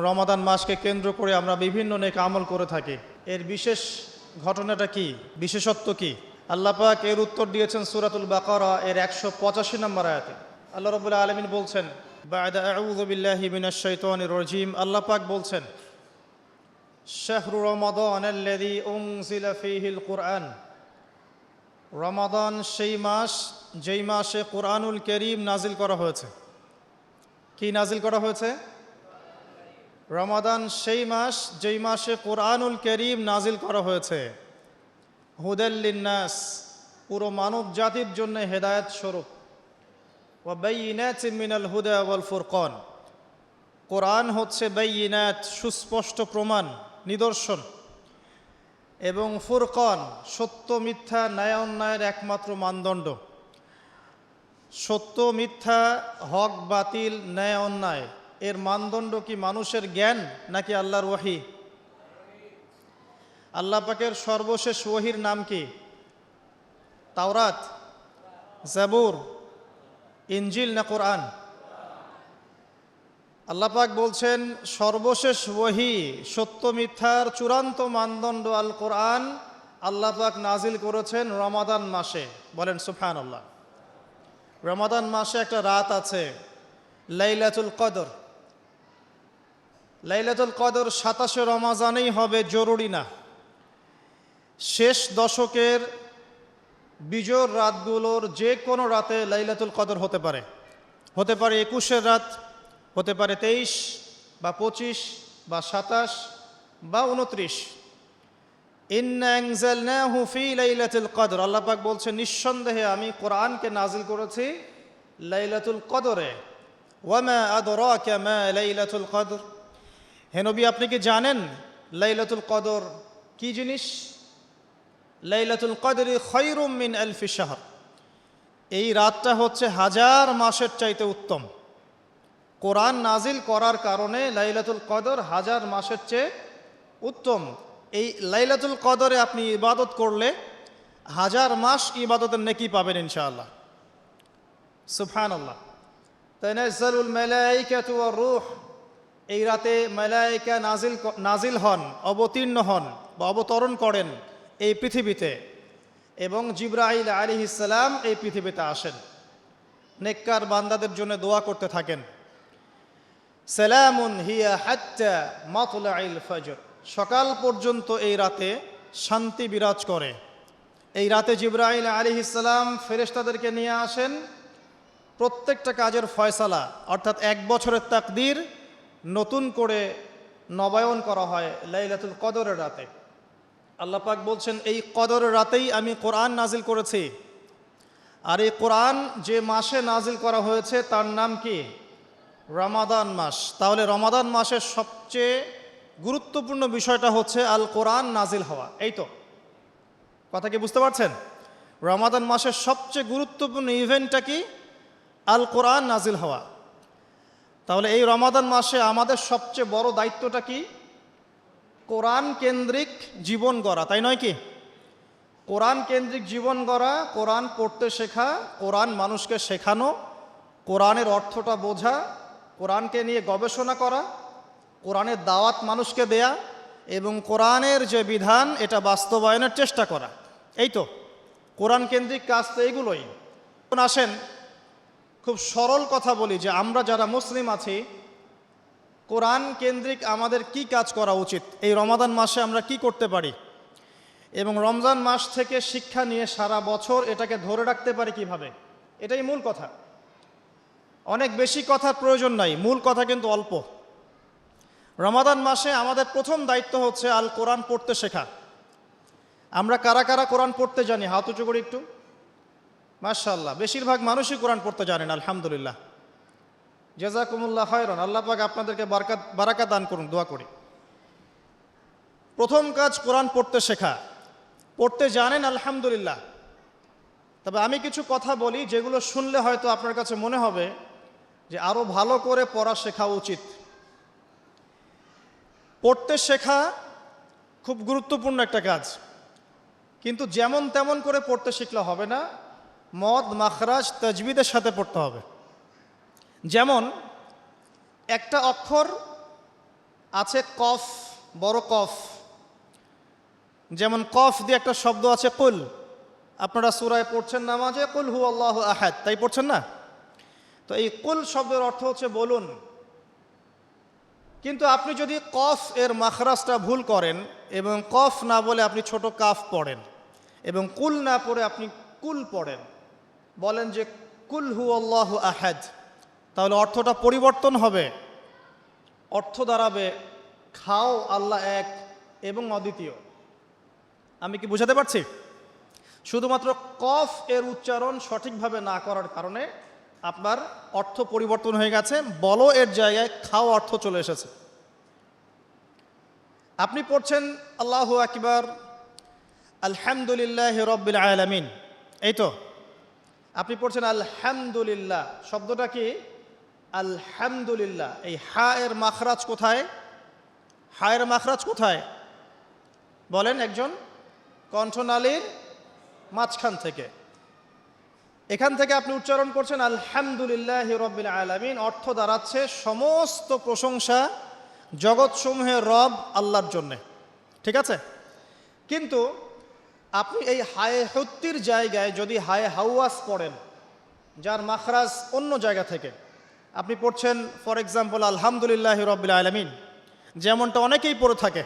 রমাদান মাসকে কেন্দ্র করে আমরা বিভিন্ন নেক আমল করে থাকি। এর বিশেষ ঘটনাটা কি, বিশেষত্ব কি? আল্লাহ পাক এর উত্তর দিয়েছেন সূরাতুল বাকারা এর 185 নম্বর আয়াতে। আল্লাহ রাব্বুল আলামিন বলছেন, বা'দা আউযু বিল্লাহি মিনাশ শাইতানির রাজিম, আল্লাহ পাক বলছেন, শাহরু রমাদানাল্লাযী উনজিলা ফীহিল কুরআন, রমাদান সেই মাস যেই মাসে কুরআনুল কারীম নাজিল করা হয়েছে। কি নাজিল করা হয়েছে? রমাদান সেই মাস যেই মাসে কুরআনুল কারীম নাজিল করা হয়েছে। হুদাল লিন্নাস, পুরো মানব জাতির জন্য হেদায়েত স্বরূপ। ওয়া বাইয়িনাতিন মিনাল হুদা ওয়াল ফুরকান, কোরআন হচ্ছে বাইয়িনাত, সুস্পষ্ট প্রমাণ, নিদর্শন, এবং ফুরকান, সত্য মিথ্যা, ন্যায় অন্যায়ের একমাত্র মানদণ্ড। সত্য মিথ্যা, হক বাতিল, ন্যায় অন্যায় এর মানদণ্ড কি মানুষের জ্ঞান নাকি আল্লাহর ওহী? আল্লাহ পাকের সর্বশেষ ওহীর নাম কি? তাওরাত, জাবুর, ইনজিল না কোরআন? আল্লাহ পাক বলছেন সর্বশেষ ওহী, সত্য মিথ্যার চূড়ান্ত মানদণ্ড আল কোরআন আল্লাহ পাক নাজিল করেছেন রমাদান মাসে। বলেন সুবহানাল্লাহ। রমাদান মাসে একটা রাত আছে লাইলাতুল কদর। লাইলাতুল কদর 27 রমাজানেই হবে জরুরি না। শেষ দশকের বিজোড় রাতগুলোর যে কোনো রাতে লাইলাতুল কদর হতে পারে। হতে পারে 21-এর রাত, হতে পারে 23 বা 25 বা 27 বা 29। ইন্না আনজালনাহু ফি লাইলাতুল কদর, আল্লাহ পাক বলছেন নিঃসন্দেহে আমি কোরআনকে নাজিল করেছি লাইলাতুল কদরে। ওয়ামা আদরাকা মা লাইলাতুল কদর, হে নবী আপনি কি জানেন লাইলাতুল কদর কি জিনিস? লাইলাতুল কদরি খায়রুম মিন আলফি শাহর, এই রাতটা হচ্ছে 1000 মাসের চাইতে উত্তম। কোরআন নাজিল করার কারণে লাইলাতুল কদর 1000 মাসের চেয়ে উত্তম। এই লাইলাতুল কদরে আপনি ইবাদত করলে 1000 মাস ইবাদতের নেকি পাবেন ইনশাআল্লাহ। সুবহানাল্লাহ। তানাজ্জালুল মালায়েকাতু ওয়ার রূহ, এই রাতে মালায়েকা নাজিল হন, অবতীর্ণ হন বা অবতরণ করেন এই পৃথিবীতে, এবং জিবরাইল আলাইহিস সালাম এই পৃথিবীতে আসেন, নেককার বান্দাদের জন্য দোয়া করতে থাকেন। সালামুন হিয়া হাত্তা মাতলাইল ফজর, সকাল পর্যন্ত এই রাতে শান্তি বিরাজ করে। এই রাতে জিবরাইল আলাইহিস সালাম ফেরেশতাদেরকে নিয়ে আসেন, প্রত্যেকটা কাজের ফয়সালা অর্থাৎ 1 বছরের তাকদীর নতুন করে নবায়ন করা হয় লাইলাতুল কদরের রাতে। আল্লাহ পাক বলছেন এই কদরের রাতেই আমি কোরআন নাজিল করেছি। আর এই কোরআন যে মাসে নাজিল করা হয়েছে তার নাম কি? রমাদান মাস। তাহলে রমাদান মাসের সবচেয়ে গুরুত্বপূর্ণ বিষয়টা হচ্ছে আল কোরআন নাজিল হওয়া। এই তো কথা কি বুঝতে পারছেন? রমাদান মাসের সবচেয়ে গুরুত্বপূর্ণ ইভেন্টটা কি? আল কোরআন নাজিল হওয়া। তাহলে এই রমাদান মাসে আমাদের সবচেয়ে বড় দায়িত্বটা কি? কোরআন কেন্দ্রিক জীবন গড়া, তাই নয় কি? কোরআন কেন্দ্রিক জীবন গড়া, কোরআন পড়তে শেখা, কোরআন মানুষকে শেখানো, কোরআনের অর্থটা বোঝা, কোরআনকে নিয়ে গবেষণা করা, কোরআনের দাওয়াত মানুষকে দেয়া, এবং কোরআনের যে বিধান এটা বাস্তবায়নের চেষ্টা করা। এই তো কোরআন কেন্দ্রিক কাজ তো এইগুলোই। আসেন খুব সরল কথা বলি যে আমরা যারা মুসলিম আছি কোরআন কেন্দ্রিক আমাদের কি কাজ করা উচিত, এই রমাদান মাসে আমরা কি করতে পারি, এবং রমজান মাস থেকে শিক্ষা নিয়ে সারা বছর এটাকে ধরে রাখতে পারি কিভাবে, এটাই মূল কথা। অনেক বেশি কথার প্রয়োজন নাই, মূল কথা কিন্তু অল্প। রমাদান মাসে আমাদের প্রথম দায়িত্ব হচ্ছে আল কোরআন পড়তে শেখা। আমরা কারা কারা কোরআন পড়তে জানি? হাত উঁচু করি একটু। মাশাআল্লাহ, বেশিরভাগ মানুষই কোরআন পড়তে জানেন, আলহামদুলিল্লাহ। জাযাকুমুল্লাহ খায়রান, আল্লাহ পাক আপনাদেরকে বারাকা দান করুন, দোয়া করি। প্রথম কাজ কোরআন পড়তে শেখা। পড়তে জানেন আলহামদুলিল্লাহ, তবে আমি কিছু কথা বলি যেগুলো শুনলে হয়তো আপনার কাছে মনে হবে যে আরো ভালো করে পড়া শেখা উচিত। পড়তে শেখা খুব গুরুত্বপূর্ণ একটা কাজ, কিন্তু যেমন তেমন করে পড়তে শিখলে হবে না, মদ মাখরাজ তাজবিদের সাথে পড়তে হবে। যেমন একটা অক্ষর আছে কফ, বড় কফ, যেমন কফ দিয়ে একটা শব্দ আছে কুল। আপনারা সূরায় পড়ছেন নামাজে কুল হু আল্লাহু আহাদ, তাই পড়ছেন না? তো এই কুল শব্দের অর্থ হচ্ছে বলুন। কিন্তু আপনি যদি কফ এর মাখরাজটা ভুল করেন এবং কফ না বলে আপনি ছোট কাফ পড়েন এবং কুল না পড়ে আপনি কুল পড়েন, বলেন যে কুল হু আল্লাহু আহাদ, তাহলে অর্থটা পরিবর্তন হবে। অর্থ দাঁড়াবে খাও আল্লাহ এক এবং অদ্বিতীয়। আমি কি বুঝাতে পারছি? শুধুমাত্র কফ এর উচ্চারণ সঠিকভাবে না করার কারণে আপনার অর্থ পরিবর্তন হয়ে গেছে, বলো এর জায়গায় খাও অর্থ চলে এসেছে। আপনি পড়ছেন আল্লাহু আকবার, আলহামদুলিল্লাহি রাব্বিল আলামিন, এই তো আপনি পড়ছেন আলহামদুলিল্লাহ। শব্দটা কি? আলহামদুলিল্লাহ। এই হা এর মাখরাজ কোথায়? হা এর মাখরাজ কোথায় বলেন একজন? কণ্ঠনালীর মাঝখান থেকে। এখান থেকে আপনি উচ্চারণ করছেন আলহামদুলিল্লাহি রাব্বিল আলামিন। অর্থ দাঁড়াচ্ছে সমস্ত প্রশংসা জগৎসমূহের রব আল্লাহর জন্যে। ঠিক আছে? কিন্তু আপনি এই হায়ে হুত্তির জায়গায় যদি হায়ে হাওয়াস পড়েন, যার মাখরাজ অন্য জায়গা থেকে, আপনি পড়ছেন ফর এক্সাম্পল আলহামদুলিল্লাহি রাব্বিল আলামিন, যেমনটা অনেকেই পড়ে থাকে।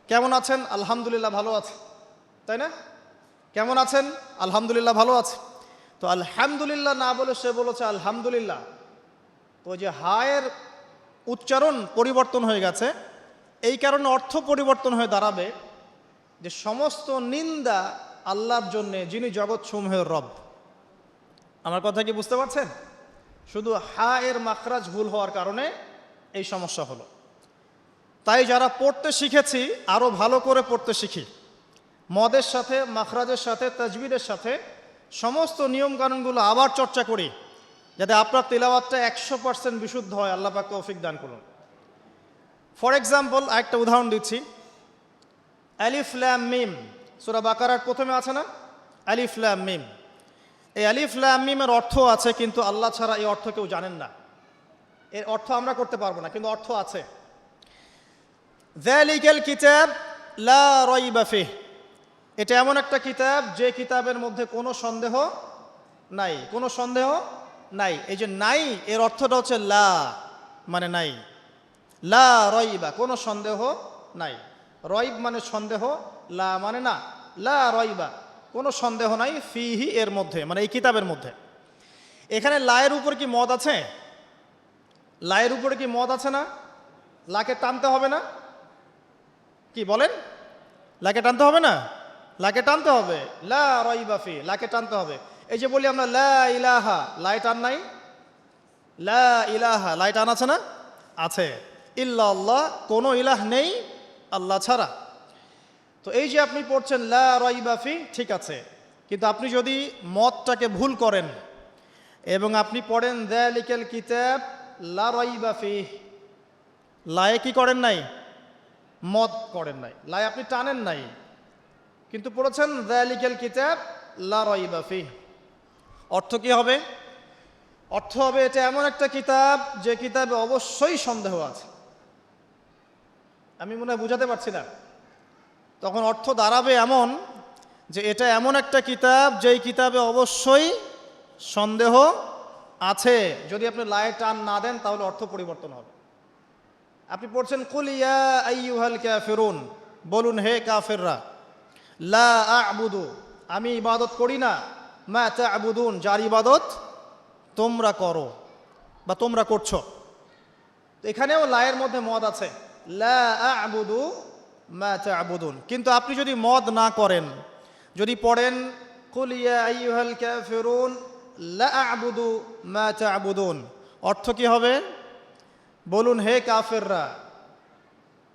কেমন আছেন? আলহামদুলিল্লাহ ভালো আছে, তাই না? কেমন আছেন? আলহামদুলিল্লাহ ভালো আছে। তো আলহামদুলিল্লাহ না বলে সে বলেছে আলহামদুলিল্লাহ। তো যে হায়ের উচ্চারণ পরিবর্তন হয়ে গেছে, এই কারণে অর্থ পরিবর্তন হয়ে দাঁড়াবে যে সমস্ত নিন্দা আল্লাহর জন্যে, যিনি জগৎসমূহের রব। আমার কথা কি বুঝতে পারছেন? শুধু হা এর মাখরাজ ভুল হওয়ার কারণে এই সমস্যা হলো। তাই যারা পড়তে শিখেছি আরও ভালো করে পড়তে শিখি, মদের সাথে, মাখরাজের সাথে, তাজবিদের সাথে সমস্ত নিয়মকানুনগুলো আবার চর্চা করি, যাতে আপনার তিলাওয়াতটা 100% বিশুদ্ধ হয়। আল্লাহ পাক তৌফিক দান করুন। ফর এক্সাম্পল একটা উদাহরণ দিচ্ছি। আলিফ লাম মিম, সূরা বাকারার প্রথমে আছে না আলিফ লাম মিম? এই আলিফ লাম মিমের অর্থ আছে, কিন্তু আল্লাহ ছাড়া এই অর্থ কেউ জানেন না। এর অর্থ আমরা করতে পারবো না, কিন্তু অর্থ আছে। যালিকাল কিতাব লা রাইবা ফিহ, এটা এমন একটা কিতাব যে কিতাবের মধ্যে কোনো সন্দেহ নাই, কোনো সন্দেহ নাই। এই যে নাই এর অর্থটা হচ্ছে লা মানে নাই, লা রাইবা কোনো সন্দেহ নাই। রাইব মানে সন্দেহ, লা মানে না। লা রাইবা কোনো সন্দেহ নাই, ফিহি এর মধ্যে মানে এই কিতাবের মধ্যে। এখানে লায়ের উপর কি মদ আছে? লায়ের উপরে কি মদ আছে না? লাকে টানতে হবে না? কি বলেন? লাকে টানতে হবে না? লাকে টানতে হবে। লা রাইবা ফি, লাকে টানতে হবে। এই যে বলি আমরা লা ইলাহা, লাই টান নাই? লা ইলাহা, লাই টান আছে না? আছে। ইল্লাল্লাহ, কোনো ইলাহ নেই আল্লাহ ছাড়া। তো এই যে আপনি পড়ছেন লা রাইবা ফি, ঠিক আছে, কিন্তু আপনি যদি মতটাকে ভুল করেন এবং আপনি পড়েন যালিকাল কিতাব লা রাইবা ফি, লায়ে কি করেন নাই? মত করেন নাই, লাই আপনি টানেন নাই, কিন্তু পড়েছেন যালিকাল কিতাব লা রাইবা ফি। অর্থ কি হবে? অর্থ হবে এটা এমন একটা কিতাব যে কিতাবে অবশ্যই সন্দেহ আছে। আমি মনে হয় বুঝাতে পারছি না। তখন অর্থ দাঁড়াবে এমন যে এটা এমন একটা কিতাব যেই কিতাবে অবশ্যই সন্দেহ আছে। যদি আপনি লায়ে টান না দেন তাহলে অর্থ পরিবর্তন হবে। আপনি পড়ছেন কুল ইয়া আইয়ুহাল কাফিরুন, বলুন হে কাফেররা, লা আ'বুদু, আমি ইবাদত করি না, মা তা'বুদুন, যার ইবাদত তোমরা করো বা তোমরা করছো। তো এখানেও লায়ের মধ্যে মদ আছে, লা আ'বুদু মা তা'বুদুন। কিন্তু আপনি যদি মদ না করেন, যদি পড়েন কুল ইয়া আইয়ুহাল কাফিরুন লা আ'বুদু মা তা'বুদুন, অর্থ কি হবে? বলুন হে কাফেররা,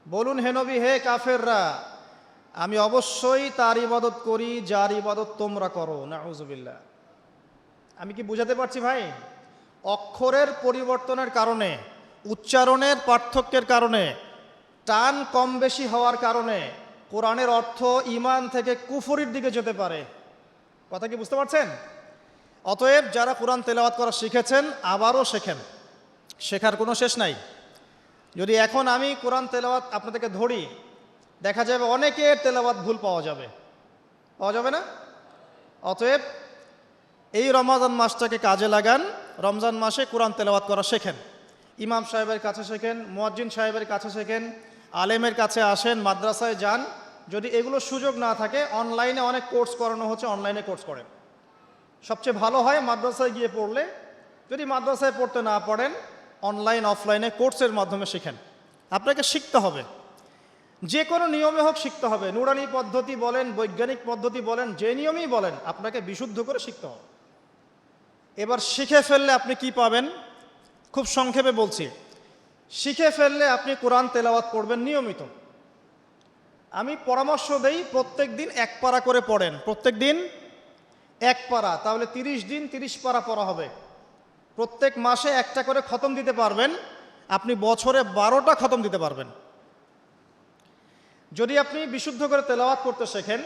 বলুন হে নবী হে কাফেররা, আমি অবশ্যই তার ইবাদত করি যার ইবাদত তোমরা করো। নাউযুবিল্লাহ। আমি কি বুঝাতে পারছি ভাই? অক্ষরের পরিবর্তনের কারণে, উচ্চারণের পার্থক্যের কারণে, টান কম বেশি হওয়ার কারণে কোরআনের অর্থ ঈমান থেকে কুফরির দিকে যেতে পারে। কথা কি বুঝতে পারছেন? অতএব যারা কোরআন তেলাওয়াত করা শিখেছেন আবারও শেখেন, শেখার কোনো শেষ নাই। যদি এখন আমি কোরআন তেলাওয়াত আপনাদেরকে ধরি, দেখা যাবে অনেকের তেলাওয়াত ভুল পাওয়া যাবে না? অতএব এই রমাদান মাসটাকে কাজে লাগান, রমজান মাসে কোরআন তেলাওয়াত করা শেখেন। ইমাম সাহেবের কাছে শেখেন, মুয়াজ্জিন সাহেবের কাছে শেখেন, আলেমের কাছে আসেন, মাদ্রাসায় যান। যদি এগুলো সুযোগ না থাকে, অনলাইনে অনেক কোর্স করানো হচ্ছে, অনলাইনে কোর্স করেন। সবচেয়ে ভালো হয় মাদ্রাসায় গিয়ে পড়লে। যদি মাদ্রাসায় পড়তে না পারেন, অনলাইন অফলাইনে কোর্সের মাধ্যমে শেখেন। আপনাকে শিখতে হবে, যে কোনো নিয়মে হোক শিখতে হবে। নুরানি পদ্ধতি বলেন, বৈজ্ঞানিক পদ্ধতি বলেন, যে নিয়মেই বলেন, আপনাকে বিশুদ্ধ করে শিখতে হবে। এবার শিখে ফেললে আপনি কি পাবেন? খুব সংক্ষেপে বলছি। শিখে ফেললে আপনি কোরআন তেলাওয়াত করবেন নিয়মিত। আমি পরামর্শ দেই, প্রত্যেক দিন এক পারা করে পড়েন। প্রত্যেক দিন এক পারা, তাহলে 30 দিন 30 পারা পড়া হবে। প্রত্যেক মাসে একটা করে খতম দিতে পারবেন, আপনি বছরে 12টা খতম দিতে পারবেন। যদি আপনি বিশুদ্ধ করে তেলাওয়াত করতে শেখেন,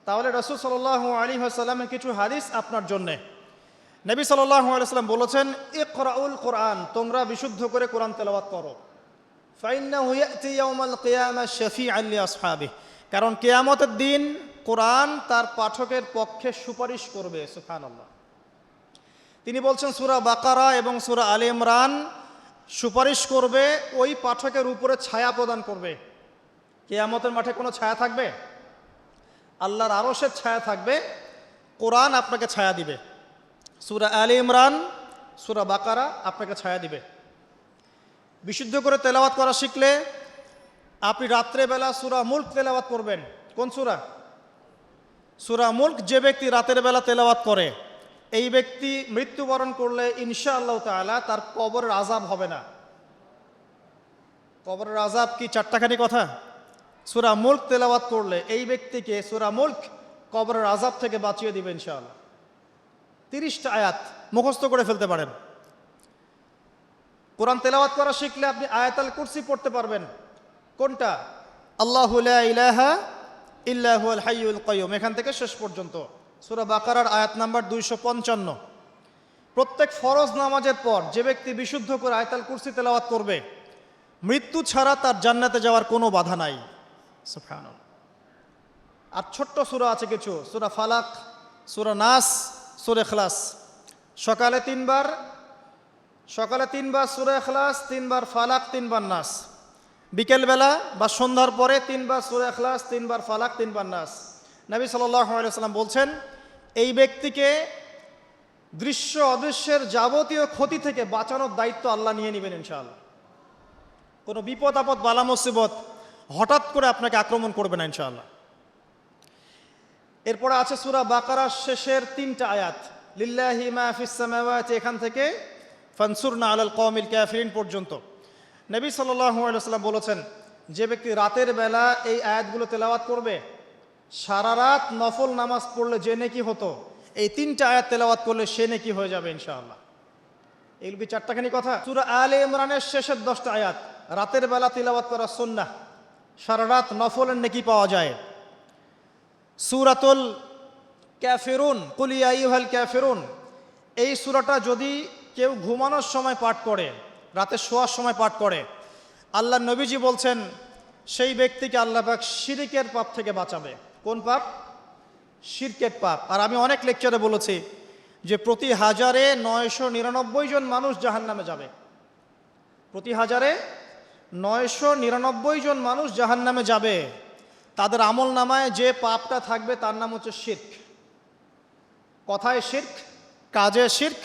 তাহলে রাসূল সাল্লাল্লাহু আলাইহি ওয়াসাল্লামের কিছু হাদিস আপনার জন্যে। নবী সাল্লাল্লাহু আলাইহি ওয়াসাল্লাম বলেছেন, ইকরাউল কোরআন, তোমরা বিশুদ্ধ করে কোরআন তেলাওয়াত করো। ফাইন্নাহু ইয়াতি ইয়াউমাল কিয়ামাহ শাফিআন লিআসহাবিহি, কারণ কিয়ামতের দিন কোরআন তার পাঠকের পক্ষে সুপারিশ করবে। সুবহানাল্লাহ। তিনি বলছেন সূরা বাকারা এবং সূরা আলে ইমরান সুপারিশ করবে, ওই পাঠকের উপরে ছায়া প্রদান করবে। কিয়ামতের মাঠে কোনো ছায়া থাকবে? আল্লাহর আরশের ছায়া থাকবে, কোরআন আপনাকে ছায়া দিবে। সূরা আলে ইমরান, সূরা বাকারা আপনাকে ছায়া দিবে। বিশুদ্ধ করে তেলাওয়াত করা শিখলে আপনি রাত্রেবেলা সূরা মুলক তেলাওয়াত করবেন। কোন সূরা? সূরা মুলক। যে ব্যক্তি রাতের বেলা তেলাওয়াত করে, এই ব্যক্তি মৃত্যুবরণ করলে ইনশাআল্লাহ তাআলা তার কবরের আযাব হবে না। কবরের আযাব কি চারটাখানি কথা? সূরা মুলক তেলাওয়াত করলে এই ব্যক্তিকে সূরা মুলক কবরের আযাব থেকে বাঁচিয়ে দিবে ইনশাআল্লাহ। 30টা আয়াত মুখস্থ করে ফেলতে পারেন। কোরআন তেলাওয়াত করা শিখলে আপনি আয়াতুল কুরসি পড়তে পারবেন। কোনটা? আল্লাহু লা ইলাহা ইল্লা হুয়াল হাইয়ুল কাইয়ুম, এখান থেকে শেষ পর্যন্ত। সূরা বাকারার আয়াত নাম্বার 255। প্রত্যেক ফরজ নামাজের পর যে ব্যক্তি বিশুদ্ধ করে আয়াতুল কুরসি তেলাওয়াত করবে, মৃত্যু ছাড়া তার জান্নাতে যাওয়ার কোনো বাধা নাই। সুবহানাল্লাহ। আর ছোট্ট সূরা আছে কিছু, সূরা ফালাক, সূরা নাস, সূরা ইখলাস। সকালে 3 বার সূরা ইখলাস, 3 বার ফালাক, 3 বার নাস। বিকেলবেলা বা সন্ধ্যার পরে 3 বার সূরা ইখলাস, 3 বার ফালাক, 3 বার নাস। নবী সাল্লাল্লাহু আলাইহি ওয়াসাল্লাম বলছেন, এই ব্যক্তিকে দৃশ্য অদৃশ্যের যাবতীয় ক্ষতি থেকে বাঁচানোর দায়িত্ব আল্লাহ নিয়ে নেবেন ইনশাআল্লাহ। কোনো বিপদ আপদ বালা মুসিবত হঠাৎ করে আপনাকে আক্রমণ করবে না ইনশাআল্লাহ। এরপরে আছে সূরা বাকারার শেষের 3টা আয়াত, লিল্লাহি মা ফিস সামাওয়াতি, এখান থেকে ফানসুরনা আলাল কওমিল কাফিরিন পর্যন্ত। নবী সাল্লাল্লাহু আলাইহি ওয়াসাল্লাম বলেছেন, যে ব্যক্তি রাতের বেলা এই আয়াতগুলো তেলাওয়াত করবে, সারা রাত নফল নামাজ পড়লে যে নেকি হতো, এই 3টা আয়াত তেলাওয়াত করলে সে নেকি হয়ে যাবে ইনশাআল্লাহ। এগুলো কি চারটাখানি কথা? সূরা আলে ইমরানের শেষের 10টা আয়াত রাতের বেলা তিলাওয়াত করা সুন্নাহ, সারা রাত নফলের নেকি পাওয়া যায়। সূরাতুল কাফিরুন, কুল ইয়া আইয়ুহাল কাফিরুন, এই সূরাটা যদি কেউ ঘুমানোর সময় পাঠ করে, রাতে শোয়ার সময় পাঠ করে, আল্লাহ নবীজি বলছেন সেই ব্যক্তিকে আল্লাহ পাক শিরকের পাপ থেকে বাঁচাবে। কোন পাপ? শিরকের পাপ। আর আমি অনেক লেকচারে বলেছি যে প্রতি 1000-এ 999 জন মানুষ জাহান্নামে যাবে। প্রতি 1000-এ 999 জন মানুষ জাহান্নামে যাবে। তাদের আমল নামায় যে পাপটা থাকবে তার নাম হচ্ছে শিরক। কথায় শিরক, কাজে শিরক,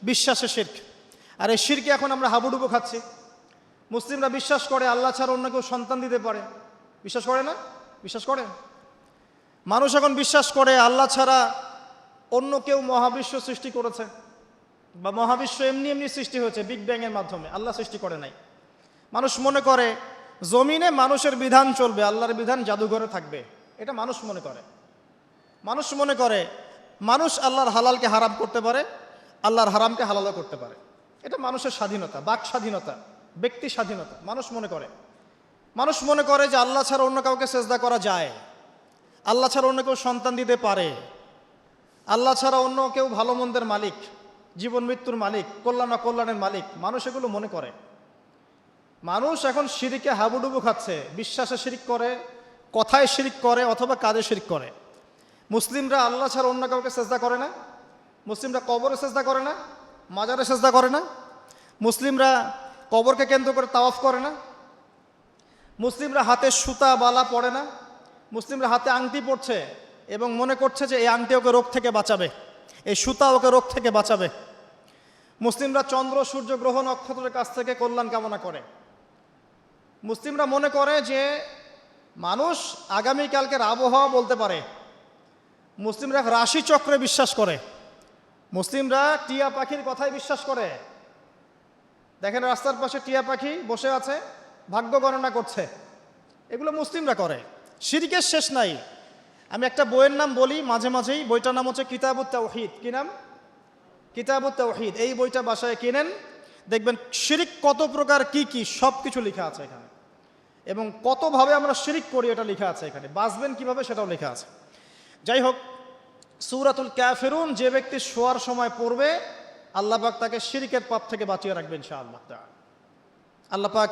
বিশ্বাসে শিরক। আর এই শিরকে এখন আমরা হাবুডুবু খাচ্ছি। মুসলিমরা বিশ্বাস করে আল্লাহ ছাড়া অন্য কেউ সন্তান দিতে পারে। বিশ্বাস করে না? বিশ্বাস করে। মানুষ এখন বিশ্বাস করে আল্লাহ ছাড়া অন্য কেউ মহাবিশ্ব সৃষ্টি করেছে, বা মহাবিশ্ব এমনি এমনি সৃষ্টি হয়েছে বিগ ব্যাংয়ের মাধ্যমে, আল্লাহ সৃষ্টি করে নাই। মানুষ মনে করে জমিনে মানুষের বিধান চলবে, আল্লাহর বিধান জাদুঘরে থাকবে। এটা মানুষ মনে করে। মানুষ মনে করে মানুষ আল্লাহর হালালকে হারাম করতে পারে, আল্লাহর হারামকে হালালও করতে পারে। এটা মানুষের স্বাধীনতা, বাক স্বাধীনতা, ব্যক্তি স্বাধীনতা। মানুষ মনে করে। মানুষ মনে করে যে আল্লাহ ছাড়া অন্য কাউকে সেজদা করা যায়, আল্লাহ ছাড়া অন্য কেউ সন্তান দিতে পারে, আল্লাহ ছাড়া অন্য কেউ ভালো মন্দের মালিক, জীবন মৃত্যুর মালিক, কল্যাণ অকল্যাণের মালিক। মানুষ এগুলো মনে করে। মানুষ এখন শিরিকে হাবুডুবু খাচ্ছে, বিশ্বাসে শিরিক করে, কথায় শিরিক করে, অথবা কাজে শিরিক করে। মুসলিমরা আল্লাহ ছাড়া অন্য কাউকে সেজদা করে না, মুসলিমরা কবরে সেজদা করে না, মাজারে সেজদা করে না, মুসলিমরা কবরকে কেন্দ্র করে তাওয়াফ করে না, মুসলিমরা হাতে সুতা বালা পড়ে না, মুসলিমরা হাতে আংটি পড়ছে এবং মনে করছে যে এই আংটি ওকে রোগ থেকে বাঁচাবে, এই সুতা ওকে রোগ থেকে বাঁচাবে। মুসলিমরা চন্দ্র সূর্য গ্রহ নক্ষত্রের কাছ থেকে কল্যাণ কামনা করে। মুসলিমরা মনে করে যে মানুষ আগামীকালকের আবহাওয়া বলতে পারে। মুসলিমরা রাশি চক্রে বিশ্বাস করে। মুসলিমরা টিয়া পাখির কথাই বিশ্বাস করে। দেখেন রাস্তার পাশে টিয়া পাখি বসে আছে, ভাগ্য গণনা করছে। এগুলো মুসলিমরা করে। শিরকের শেষ নাই। আমি একটা বইয়ের নাম বলি মাঝে মাঝেই, বইটার নাম হচ্ছে কিতাবুত তাওহীদ। কি নাম? কিতাবুত তাওহীদ। এই বইটা বাসায় কিনেন, দেখবেন শিরিক কত প্রকার, কি কি সব কিছু লেখা আছে এখানে, এবং কতভাবে আমরা শিরিক করি এটা লেখা আছে এখানে, বাঁচবেন কিভাবে সেটাও লেখা আছে। যাই হোক, সূরাতুল কাফিরুন যে ব্যক্তি শোয়ার সময় পড়বে, আল্লাহ পাক তাকে শিরিকের পাপ থেকে বাঁচিয়ে রাখবেন ইনশাআল্লাহ তাআলা। আল্লাহ পাক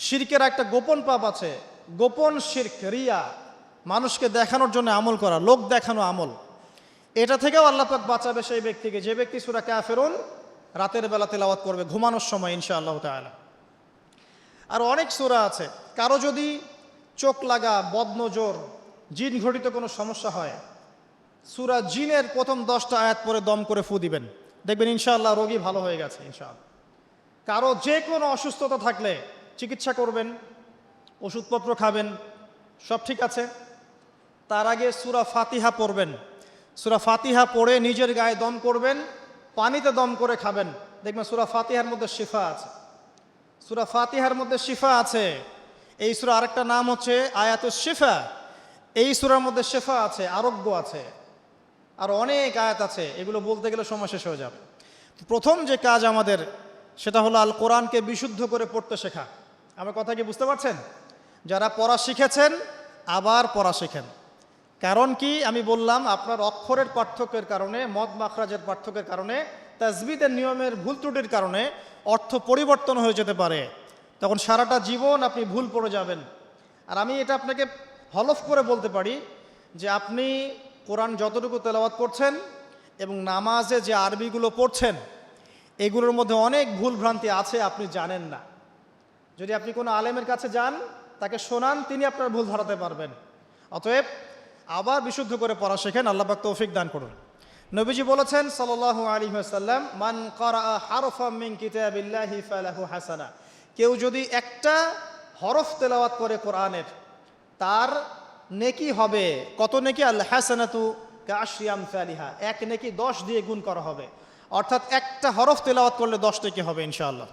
শিরকের একটা গোপন পাপ আছে, গোপন শিরক, রিয়া, মানুষকে দেখানোর জন্য আমল করা, লোক দেখানো আমল। এটা থেকেও আল্লাহ পাক বাঁচাবে সেই ব্যক্তিকে, যে ব্যক্তি সূরা কাফিরুন রাতের বেলা তেলাওয়াত করবে ঘুমানোর সময় ইনশাআল্লাহ তাআলা। আর অনেক সূরা আছে। কারো যদি চোখ লাগা, বদনজর, জিন ঘটিত কোনো সমস্যা হয়, সূরা জিনের প্রথম 10টা আয়াত পরে দম করে ফু দিবেন, দেখবেন ইনশাআল্লাহ রোগী ভালো হয়ে গেছে ইনশাআল্লাহ। কারো যে কোনো অসুস্থতা থাকলে চিকিৎসা করবেন, ওষুধপত্র খাবেন, সব ঠিক আছে। তার আগে সূরা ফাতিহা পড়বেন। সূরা ফাতিহা পড়ে নিজের গায়ে দম করবেন, পানিতে দম করে খাবেন, দেখবেন সূরা ফাতিহার মধ্যে শিফা আছে। সূরা ফাতিহার মধ্যে শিফা আছে। এই সূরা আরেকটা নাম হচ্ছে আয়াতুশ শিফা। এই সূরার মধ্যে শিফা আছে, আরোগ্য আছে, আর অনেক আয়াত আছে, এগুলো বলতে গেলে সময় শেষ হয়ে যাবে। প্রথম যে কাজ আমাদের, সেটা হলো আল কোরআনকে বিশুদ্ধ করে পড়তে শেখা। আমার কথা কি বুঝতে পারছেন? যারা পড়া শিখেছেন আবার পড়া শেখেন। কারণ কি আমি বললাম, আপনার অক্ষরের পার্থক্যের কারণে, মদ মাখরাজের পার্থক্যের কারণে, তাজবিদের নিয়মের ভুল ত্রুটির কারণে অর্থ পরিবর্তন হয়ে যেতে পারে। তখন সারাটা জীবন আপনি ভুল পড়ে যাবেন। আর আমি এটা আপনাকে হলফ করে বলতে পারি যে আপনি কোরআন যতটুকু তেলাওয়াত করছেন এবং নামাজে যে আরবিগুলো পড়ছেন, এগুলোর মধ্যে অনেক ভুল ভ্রান্তি আছে, আপনি জানেন না। যদি আপনি কোনো আলেমের কাছে যান, তাকে শোনান, তিনি আপনার ভুল ধরাতে পারবেন। অতএব আবার বিশুদ্ধ করে পড়া শেখেন, আল্লাহ পাক তৌফিক দান করুন। নবীজি বলেছেন সাল্লাল্লাহু আলাইহি ওয়াসাল্লাম, মান ক্বারাআ হারফাম মিন কিতাবিল্লাহি ফালাহু হাসানা। কেউ যদি একটা হরফ তেলাওয়াত করে কোরআনের, তার নেকি হবে কত নেকি? আল হাসানাতু কাআশরি আমসালিহা। এক নেকি 10 দিয়ে গুণ করা হবে। অর্থাৎ একটা হরফ তেলাওয়াত করলে 10 নেকি হবে ইনশাআল্লাহ।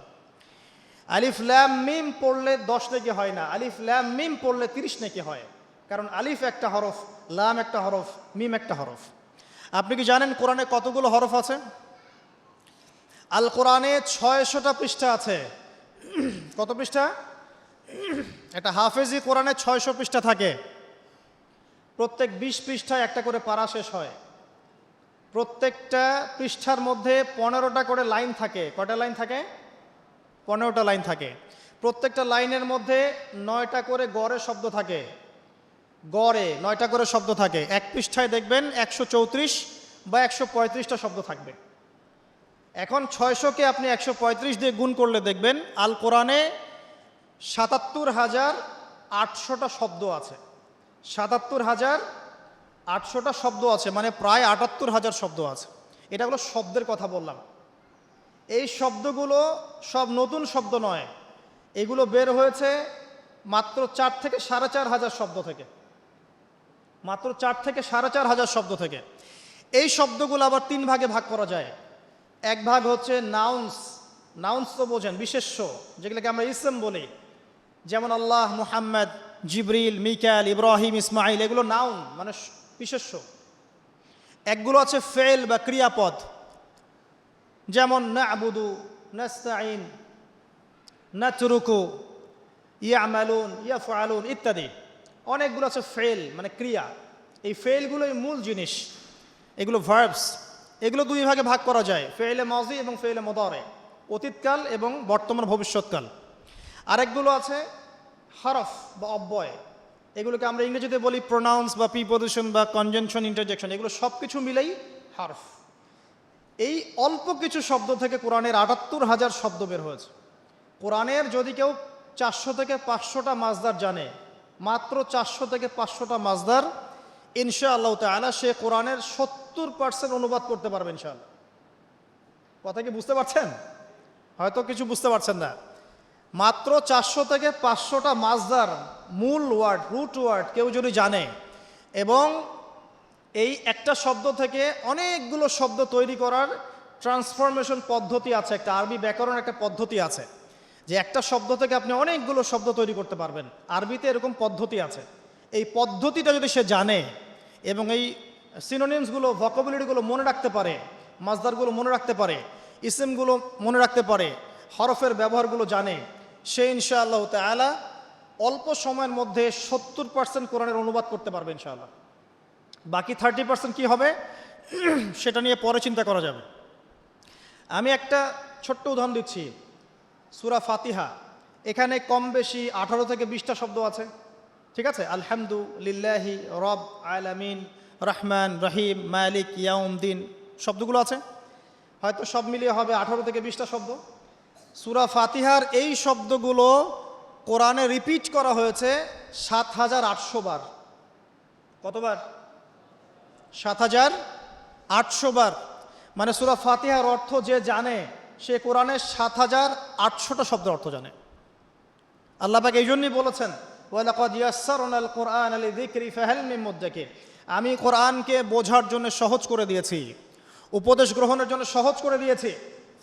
আলিফ লাম মিম পড়লে 10 নেকি হয় না, আলিফ লাম মিম পড়লে 30 নেকি হয়। কারণ আলিফ একটা হরফ, লাম একটা হরফ, মিম একটা হরফ। আপনি কি জানেন কোরআনে কতগুলো হরফ আছে? আল কোরআনে 600টা পৃষ্ঠা আছে। কত পৃষ্ঠা? একটা হাফেজি কোরআনে 600 পৃষ্ঠা থাকে। প্রত্যেক 20 পৃষ্ঠায় একটা করে পারা শেষ হয়। প্রত্যেকটা পৃষ্ঠার মধ্যে 15টা করে লাইন থাকে। কয়টা লাইন থাকে? 15টা লাইন থাকে। প্রত্যেকটা লাইনের মধ্যে 9টা করে গড়ে শব্দ থাকে। গড়ে 9টা করে শব্দ থাকে। এক পৃষ্ঠায় দেখবেন 134 বা 135টা শব্দ থাকবে। এখন 600কে আপনি 135 দিয়ে গুণ করলে দেখবেন আল কোরআনে 77,800টা শব্দ আছে। 77,800টা শব্দ আছে, মানে প্রায় 78,000 শব্দ আছে। এটা হলো শব্দের কথা বললাম। এই শব্দগুলো সব নতুন শব্দ নয়, এগুলো বের হয়েছে মাত্র 4 থেকে 4,500 শব্দ থেকে। মাত্র 4 থেকে 4,500 শব্দ থেকে। এই শব্দগুলো আবার 3 ভাগে ভাগ করা যায়। এক ভাগ হচ্ছে নাউন্স। নাউন্স তো বোঝেন, বিশেষ্য, যেগুলোকে আমরা ইসম বলি। যেমন আল্লাহ, মুহাম্মদ, জিবরিল, মিকাইল, ইব্রাহিম, ইসমাইল, এগুলো নাউন, মানে বিশেষ্য। একগুলো আছে ফেল বা ক্রিয়াপদ, যেমন না'বুদু, নাস্তাইন, নাতরুকু, ইয়ামালুন, ইয়াফআলুন ইত্যাদি। অনেকগুলো আছে ফেল, মানে ক্রিয়া। এই ফেলগুলোই মূল জিনিস, এগুলো ভার্বস। এগুলো 2 ভাগে ভাগ করা যায়, ফেলে মাজি এবং ফেলে মুদারে, অতীতকাল এবং বর্তমান ভবিষ্যৎকাল। আরেকগুলো আছে হরফ বা অব্যয়, এগুলোকে আমরা ইংরেজিতে বলি প্রোনাউন্স বা প্রিপোজিশন বা কনজাংশন, ইন্টারজেকশন, এগুলো সব কিছু মিলেই হরফ। এই অল্প কিছু শব্দ থেকে কোরআনের ৭৮,০০০ শব্দ বের হয়েছে। কোরআনের যদি কেউ ৪০০ থেকে ৫০০টা মাজদার জানে, মাত্র ৪০০ থেকে ৫০০টা মাজদার, ইনশাআল্লাহ তাআলা সে কোরআনের ৭০% অনুবাদ করতে পারবে ইনশাআল্লাহ। কথা কি বুঝতে পারছেন? হয়তো কিছু বুঝতে পারছেন না। মাত্র ৪০০ থেকে ৫০০টা মাজদার, মূল ওয়ার্ড, রুট ওয়ার্ড কেউ যদি জানে, এবং এই একটা শব্দ থেকে অনেকগুলো শব্দ তৈরি করার ট্রান্সফরমেশন পদ্ধতি আছে, একটা আরবি ব্যাকরণ একটা পদ্ধতি আছে, যে একটা শব্দ থেকে আপনি অনেকগুলো শব্দ তৈরি করতে পারবেন। আরবিতে এরকম পদ্ধতি আছে। এই পদ্ধতিটা যদি সে জানে এবং এই সিনোনিমসগুলো, ভোকাবুলারিগুলো মনে রাখতে পারে, মাজদারগুলো মনে রাখতে পারে, ইসিমগুলো মনে রাখতে পারে, হরফের ব্যবহারগুলো জানে, সে ইনশাআল্লাহ তাআলা অল্প সময়ের মধ্যে ৭০% কোরআনের অনুবাদ করতে পারবে ইনশাআল্লাহ। বাকি 30% কি হবে সেটা নিয়ে পরে চিন্তা করা যাবে। আমি একটা ছোট্ট উদাহরণ দিচ্ছি। সূরা ফাতিহা, এখানে কম বেশি 18 থেকে 20টা শব্দ আছে, ঠিক আছে? আলহামদুলিল্লাহি রব আলামিন, রহমান রহিম, মালিক ইয়াউমদ্দিন, শব্দগুলো আছে, হয়তো সব মিলিয়ে হবে 18 থেকে 20টা শব্দ। সূরা ফাতিহার এই শব্দগুলো কোরআনে রিপিট করা হয়েছে ৭৮০০ বার। কতবার? ৭৮০০ বার। মানে সূরা ফাতিহার অর্থ যে জানে সে কোরআনের ৭৮০০টা শব্দের অর্থ জানে। আল্লাহ পাক এই জন্যই বলেছেন, ওয়ালাকাদ ইয়াসসারনাল কুরআনা লিযিকরি ফাহাল মিন মুদ্দাকির, আমি কোরআনকে বোঝার জন্য সহজ করে দিয়েছি, উপদেশ গ্রহণের জন্য সহজ করে দিয়েছি।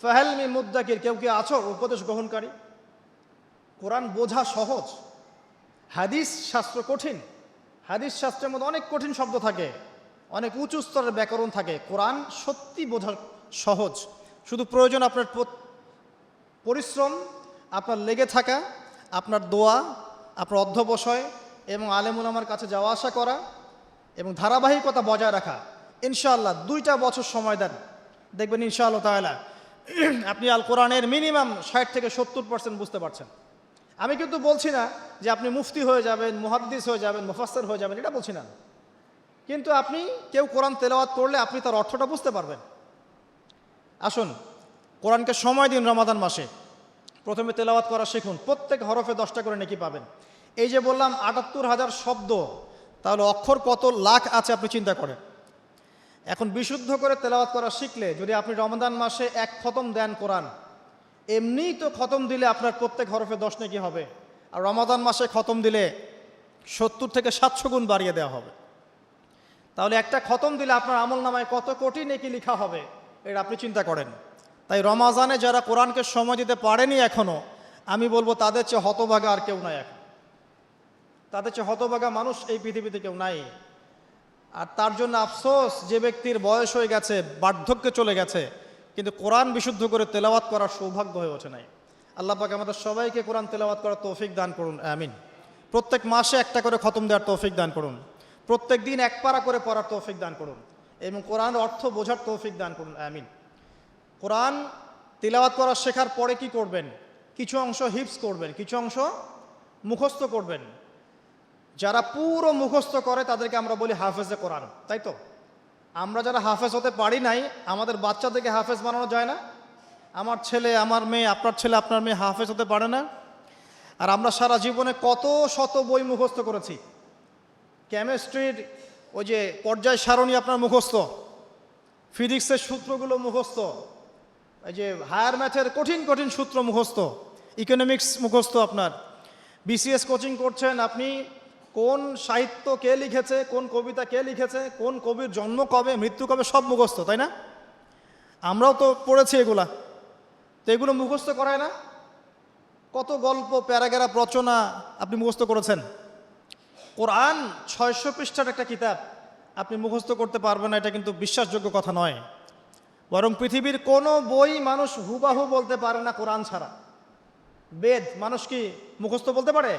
ফাহাল মিন মুদ্দাকির, কেউ কি আছো উপদেশ গ্রহণকারী? কোরআন বোঝা সহজ, হাদিস শাস্ত্র কঠিন। হাদিস শাস্ত্রের মধ্যে অনেক কঠিন শব্দ থাকে, অনেক উঁচু স্তরের ব্যাকরণ থাকে। কোরআন সত্যি বোঝা সহজ, শুধু প্রয়োজন আপনার পরিশ্রম, আপনার লেগে থাকা, আপনার দোয়া, আপনার অধ্যবসায় এবং আলেম উলামার কাছে যাওয়া আসা করা এবং ধারাবাহিকতা বজায় রাখা। ইনশাআল্লাহ 2টা বছর সময় দেন, দেখবেন ইনশাআল্লাহ তাআলা আপনি আল কোরআনের মিনিমাম 60 থেকে 70% বুঝতে পারছেন। আমি কিন্তু বলছি না যে আপনি মুফতি হয়ে যাবেন, মুহাদ্দিস হয়ে যাবেন, মুফাসসির হয়ে যাবেন, এটা বলছি না। কিন্তু আপনি কেউ কোরআন তেলাওয়াত করলে আপনি তার অর্থটা বুঝতে পারবেন। আসুন কোরআনকে সময় দিন। রমাদান মাসে প্রথমে তেলাওয়াত করা শিখুন, প্রত্যেক হরফে 10টা করে নেকি পাবেন। এই যে বললাম ৭৮,০০০ শব্দ, তাহলে অক্ষর কত লাখ আছে আপনি চিন্তা করেন। এখন বিশুদ্ধ করে তেলাওয়াত করা শিখলে যদি আপনি রমাদান মাসে 1 খতম দেন কোরআন, এমনিই তো খতম দিলে আপনার প্রত্যেক হরফে 10 নেকি হবে, আর রমাদান মাসে খতম দিলে 70 থেকে 700 গুণ বাড়িয়ে দেওয়া হবে। তাহলে একটা খতম দিলে আপনার আমল নামায় কত কোটি নেকি লেখা হবে, এটা আপনি চিন্তা করেন। তাই রমাজানে যারা কোরআনকে সময় দিতে পারেনি এখনো, আমি বলবো তাদের চেয়ে হতভাগা আর কেউ নাই। এখন তাদের চেয়ে হতভাগা মানুষ এই পৃথিবীতে কেউ নাই। আর তার জন্য আফসোস, যে ব্যক্তির বয়স হয়ে গেছে, বার্ধক্যে চলে গেছে, কিন্তু কোরআন বিশুদ্ধ করে তেলাওয়াত করার সৌভাগ্য হয়ে ওঠে নাই। আল্লাহ পাক আমাদের সবাইকে কোরআন তেলাওয়াত করার তৌফিক দান করুন, আমিন। প্রত্যেক মাসে একটা করে খতম দেওয়ার তৌফিক দান করুন, প্রত্যেক দিন 1 পারা করে পড়ার তৌফিক দান করুন, এবং কোরআন অর্থ বোঝার তৌফিক দান করুন, আমিন। কোরআন তিলাওয়াত করা শেখার পরে কি করবেন? কিছু অংশ হিফজ করবেন, কিছু অংশ মুখস্থ করবেন। যারা পুরো মুখস্থ করে তাদেরকে আমরা বলি হাফেজে কোরআন, তাই তো? আমরা যারা হাফেজ হতে পারি নাই, আমাদের বাচ্চাদেরকে হাফেজ বানানো যায় না? আমার ছেলে, আমার মেয়ে, আপনার ছেলে, আপনার মেয়ে হাফেজ হতে পারে না? আর আমরা সারা জীবনে কত শত বই মুখস্থ করেছি। কেমিস্ট্রির ওই যে পর্যায় সারণী আপনার মুখস্থ, ফিজিক্সের সূত্রগুলো মুখস্থ, এই যে হায়ার ম্যাথের কঠিন কঠিন সূত্র মুখস্থ, ইকোনমিক্স মুখস্থ। আপনার বিসিএস কোচিং করছেন, আপনি কোন সাহিত্য কে লিখেছে, কোন কবিতা কে লিখেছে, কোন কবির জন্ম কবে, মৃত্যু কবে, সব মুখস্থ, তাই না? আমরাও তো পড়েছি এগুলা। তো এগুলো মুখস্থ করায় না? কত গল্প, প্যারাগ্রাফ রচনা আপনি মুখস্থ করেছেন। কোরআন 600 পৃষ্ঠার একটা কিতাব, আপনি মুখস্থ করতে পারবেন না, এটা কিন্তু বিশ্বাসযোগ্য কথা নয়। বরং পৃথিবীর কোনো বই মানুষ হুবাহু বলতে পারে না কোরআন ছাড়া। বেদ মানুষ কি মুখস্থ বলতে পারে?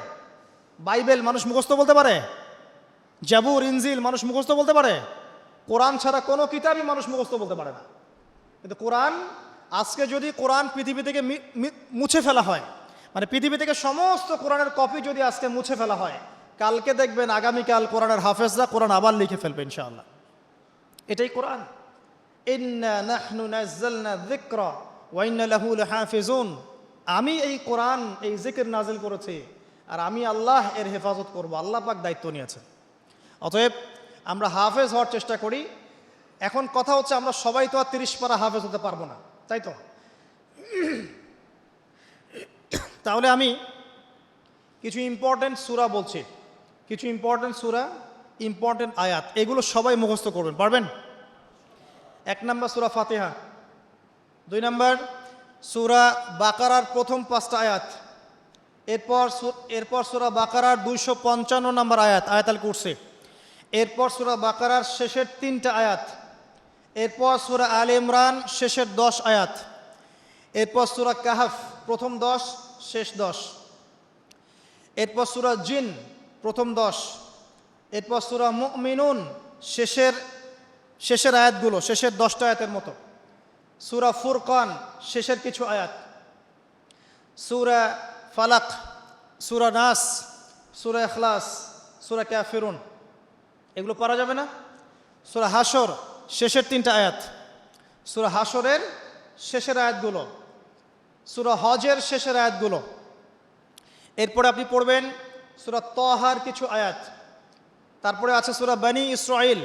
বাইবেল মানুষ মুখস্থ বলতে পারে? জাবুর, ইনজিল মানুষ মুখস্থ বলতে পারে? কোরআন ছাড়া কোনো কিতাবই মানুষ মুখস্থ বলতে পারে না। কিন্তু কোরআন, আজকে যদি কোরআন পৃথিবী থেকে মুছে ফেলা হয় মানে পৃথিবী থেকে সমস্ত কোরআনের কপি যদি আজকে মুছে ফেলা হয়, কালকে দেখবেন আগামীকাল কোরআনের হাফেজরা কোরআন আবার লিখে ফেলবে ইনশাআল্লাহ। এটাই কোরআন। ইন্না নাহনু নাযালনা যিকরা ওয়া ইন্না লাহু লাহাফিজুন। আমি এই কোরআন, এই জিকির নাজিল করেছি, আর আমি আল্লাহ এর হেফাজত করব। আল্লাহ পাক দায়িত্ব নিয়েছেন। অতএব আমরা হাফেজ হওয়ার চেষ্টা করি। এখন কথা হচ্ছে, আমরা সবাই তো আর 30 পারা হাফেজ হতে পারবো না, তাই তো? তাহলে আমি কিছু ইম্পর্টেন্ট সূরা বলছি, কিছু ইম্পর্টেন্ট সূরা, ইম্পর্টেন্ট আয়াত, এগুলো সবাই মুখস্থ করবেন, পারবেন? 1 নম্বর সূরা ফাতিহা, 2 নম্বর সূরা বাকারার প্রথম 5টা আয়াত, এরপর সূরা বাকারার 255 নম্বর আয়াত, আয়াতুল কুরসি, এরপর সূরা বাকারার শেষের 3টা আয়াত, এরপর সূরা আলে ইমরান শেষের 10 আয়াত, এরপর সূরা কাহফ প্রথম 10 শেষ 10, এরপর সূরা জিন প্রথম 10, এরপর সূরা মুমিনুন শেষের আয়াতগুলো, শেষের 10টা আয়াতের মতো, সূরা ফুরকান শেষের কিছু আয়াত, সূরা ফালাক, সূরা নাস, সূরা ইখলাস, সূরা কাফিরুন, এগুলো পারা যাবে না? সূরা হাশর শেষের 3টা আয়াত, সূরা হাশরের শেষের আয়াতগুলো, সূরা হজের শেষের আয়াতগুলো, এরপরে আপনি পড়বেন সূরা তাহার কিছু আয়াত, তারপরে আছে সূরা বনী ইসরাইল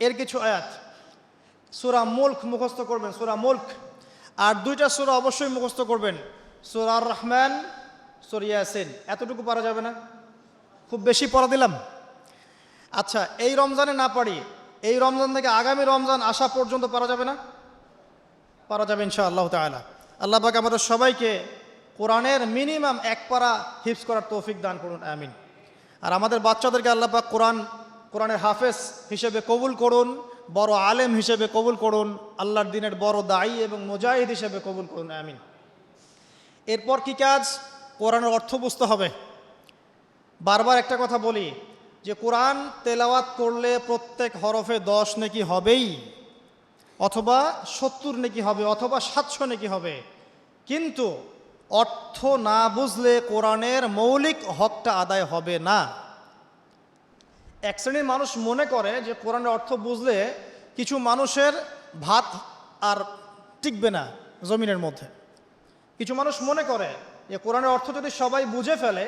এর কিছু আয়াত, সূরা মুলক মুখস্থ করবেন, সূরা মুলক, আর 2টা সূরা অবশ্যই মুখস্থ করবেন, সূরা আর রহমান, সূরা ইয়াসিন। এতটুকু পারা যাবে না? খুব বেশি পড়া দিলাম? আচ্ছা, এই রমজানে না পারি, এই রমজান থেকে আগামী রমজান আসা পর্যন্ত পারা যাবে না? পারা যাবে ইনশাআল্লাহ তাআলা। আল্লাহ পাক আমাদের সবাইকে কোরআনের মিনিমাম 1 পারা হিফজ করার তৌফিক দান করুন, আমিন। আর আমাদের বাচ্চাদেরকে আল্লাহ পাক কোরআনের হাফেজ হিসেবে কবুল করুন, বড় আলেম হিসেবে কবুল করুন, আল্লাহর দিনের বড় দায়ী এবং মুজাহিদ হিসেবে কবুল করুন, আমিন। এরপর কি কাজ? কোরআনের অর্থ বুঝতে হবে। বারবার একটা কথা বলি যে কোরআন তেলাওয়াত করলে প্রত্যেক হরফে 10 নেকি হবেই, অথবা 70 নেকি হবে, অথবা 700 নেকি হবে, কিন্তু অর্থ না বুঝলে কোরআনের মৌলিক হকটা আদায় হবে না। এক শ্রেণীর মানুষ মনে করে যে কোরআনের অর্থ বুঝলে কিছু মানুষের ভাত আর টিকবে না জমিনের মধ্যে। কিছু মানুষ মনে করে যে কোরআনের অর্থ যদি সবাই বুঝে ফেলে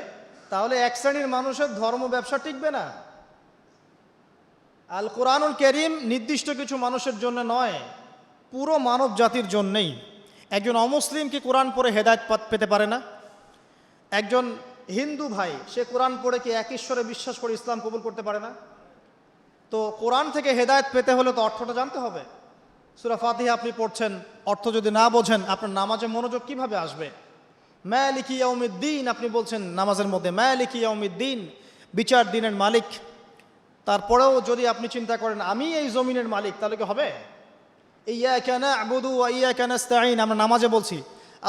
তাহলে এক শ্রেণীর মানুষের ধর্ম ব্যবসা টিকবে না। আল কোরআনুল কারীম নির্দিষ্ট কিছু মানুষের জন্য নয়, পুরো মানব জাতির জন্যেই। একজন অমুসলিম কি কোরআন পড়ে হেদায়েত পেতে পারে না? একজন হিন্দু ভাই সে কোরআন পড়ে কি এক ঈশ্বরে বিশ্বাস করে ইসলাম কবুল করতে পারে না? তো কোরআন থেকে হেদায়েত পেতে হলে তো অর্থটা জানতে হবে। সূরা ফাতিহা আপনি পড়ছেন, অর্থ যদি না বোঝেন আপনার নামাজে মনোযোগ কিভাবে আসবে? মালিকি ইয়াউমিদ্দিন আপনি বলছেন নামাজের মধ্যে, মালিকি ইয়াউমিদ্দিন, বিচার দিনের মালিক। তারপরেও যদি আপনি চিন্তা করেন আমি এই জমিনের মালিক, তাহলে কি হবে? ইয়াকা না'বুদু ওয়া ইয়াকা নাস্তাঈন, আমরা নামাজে বলছি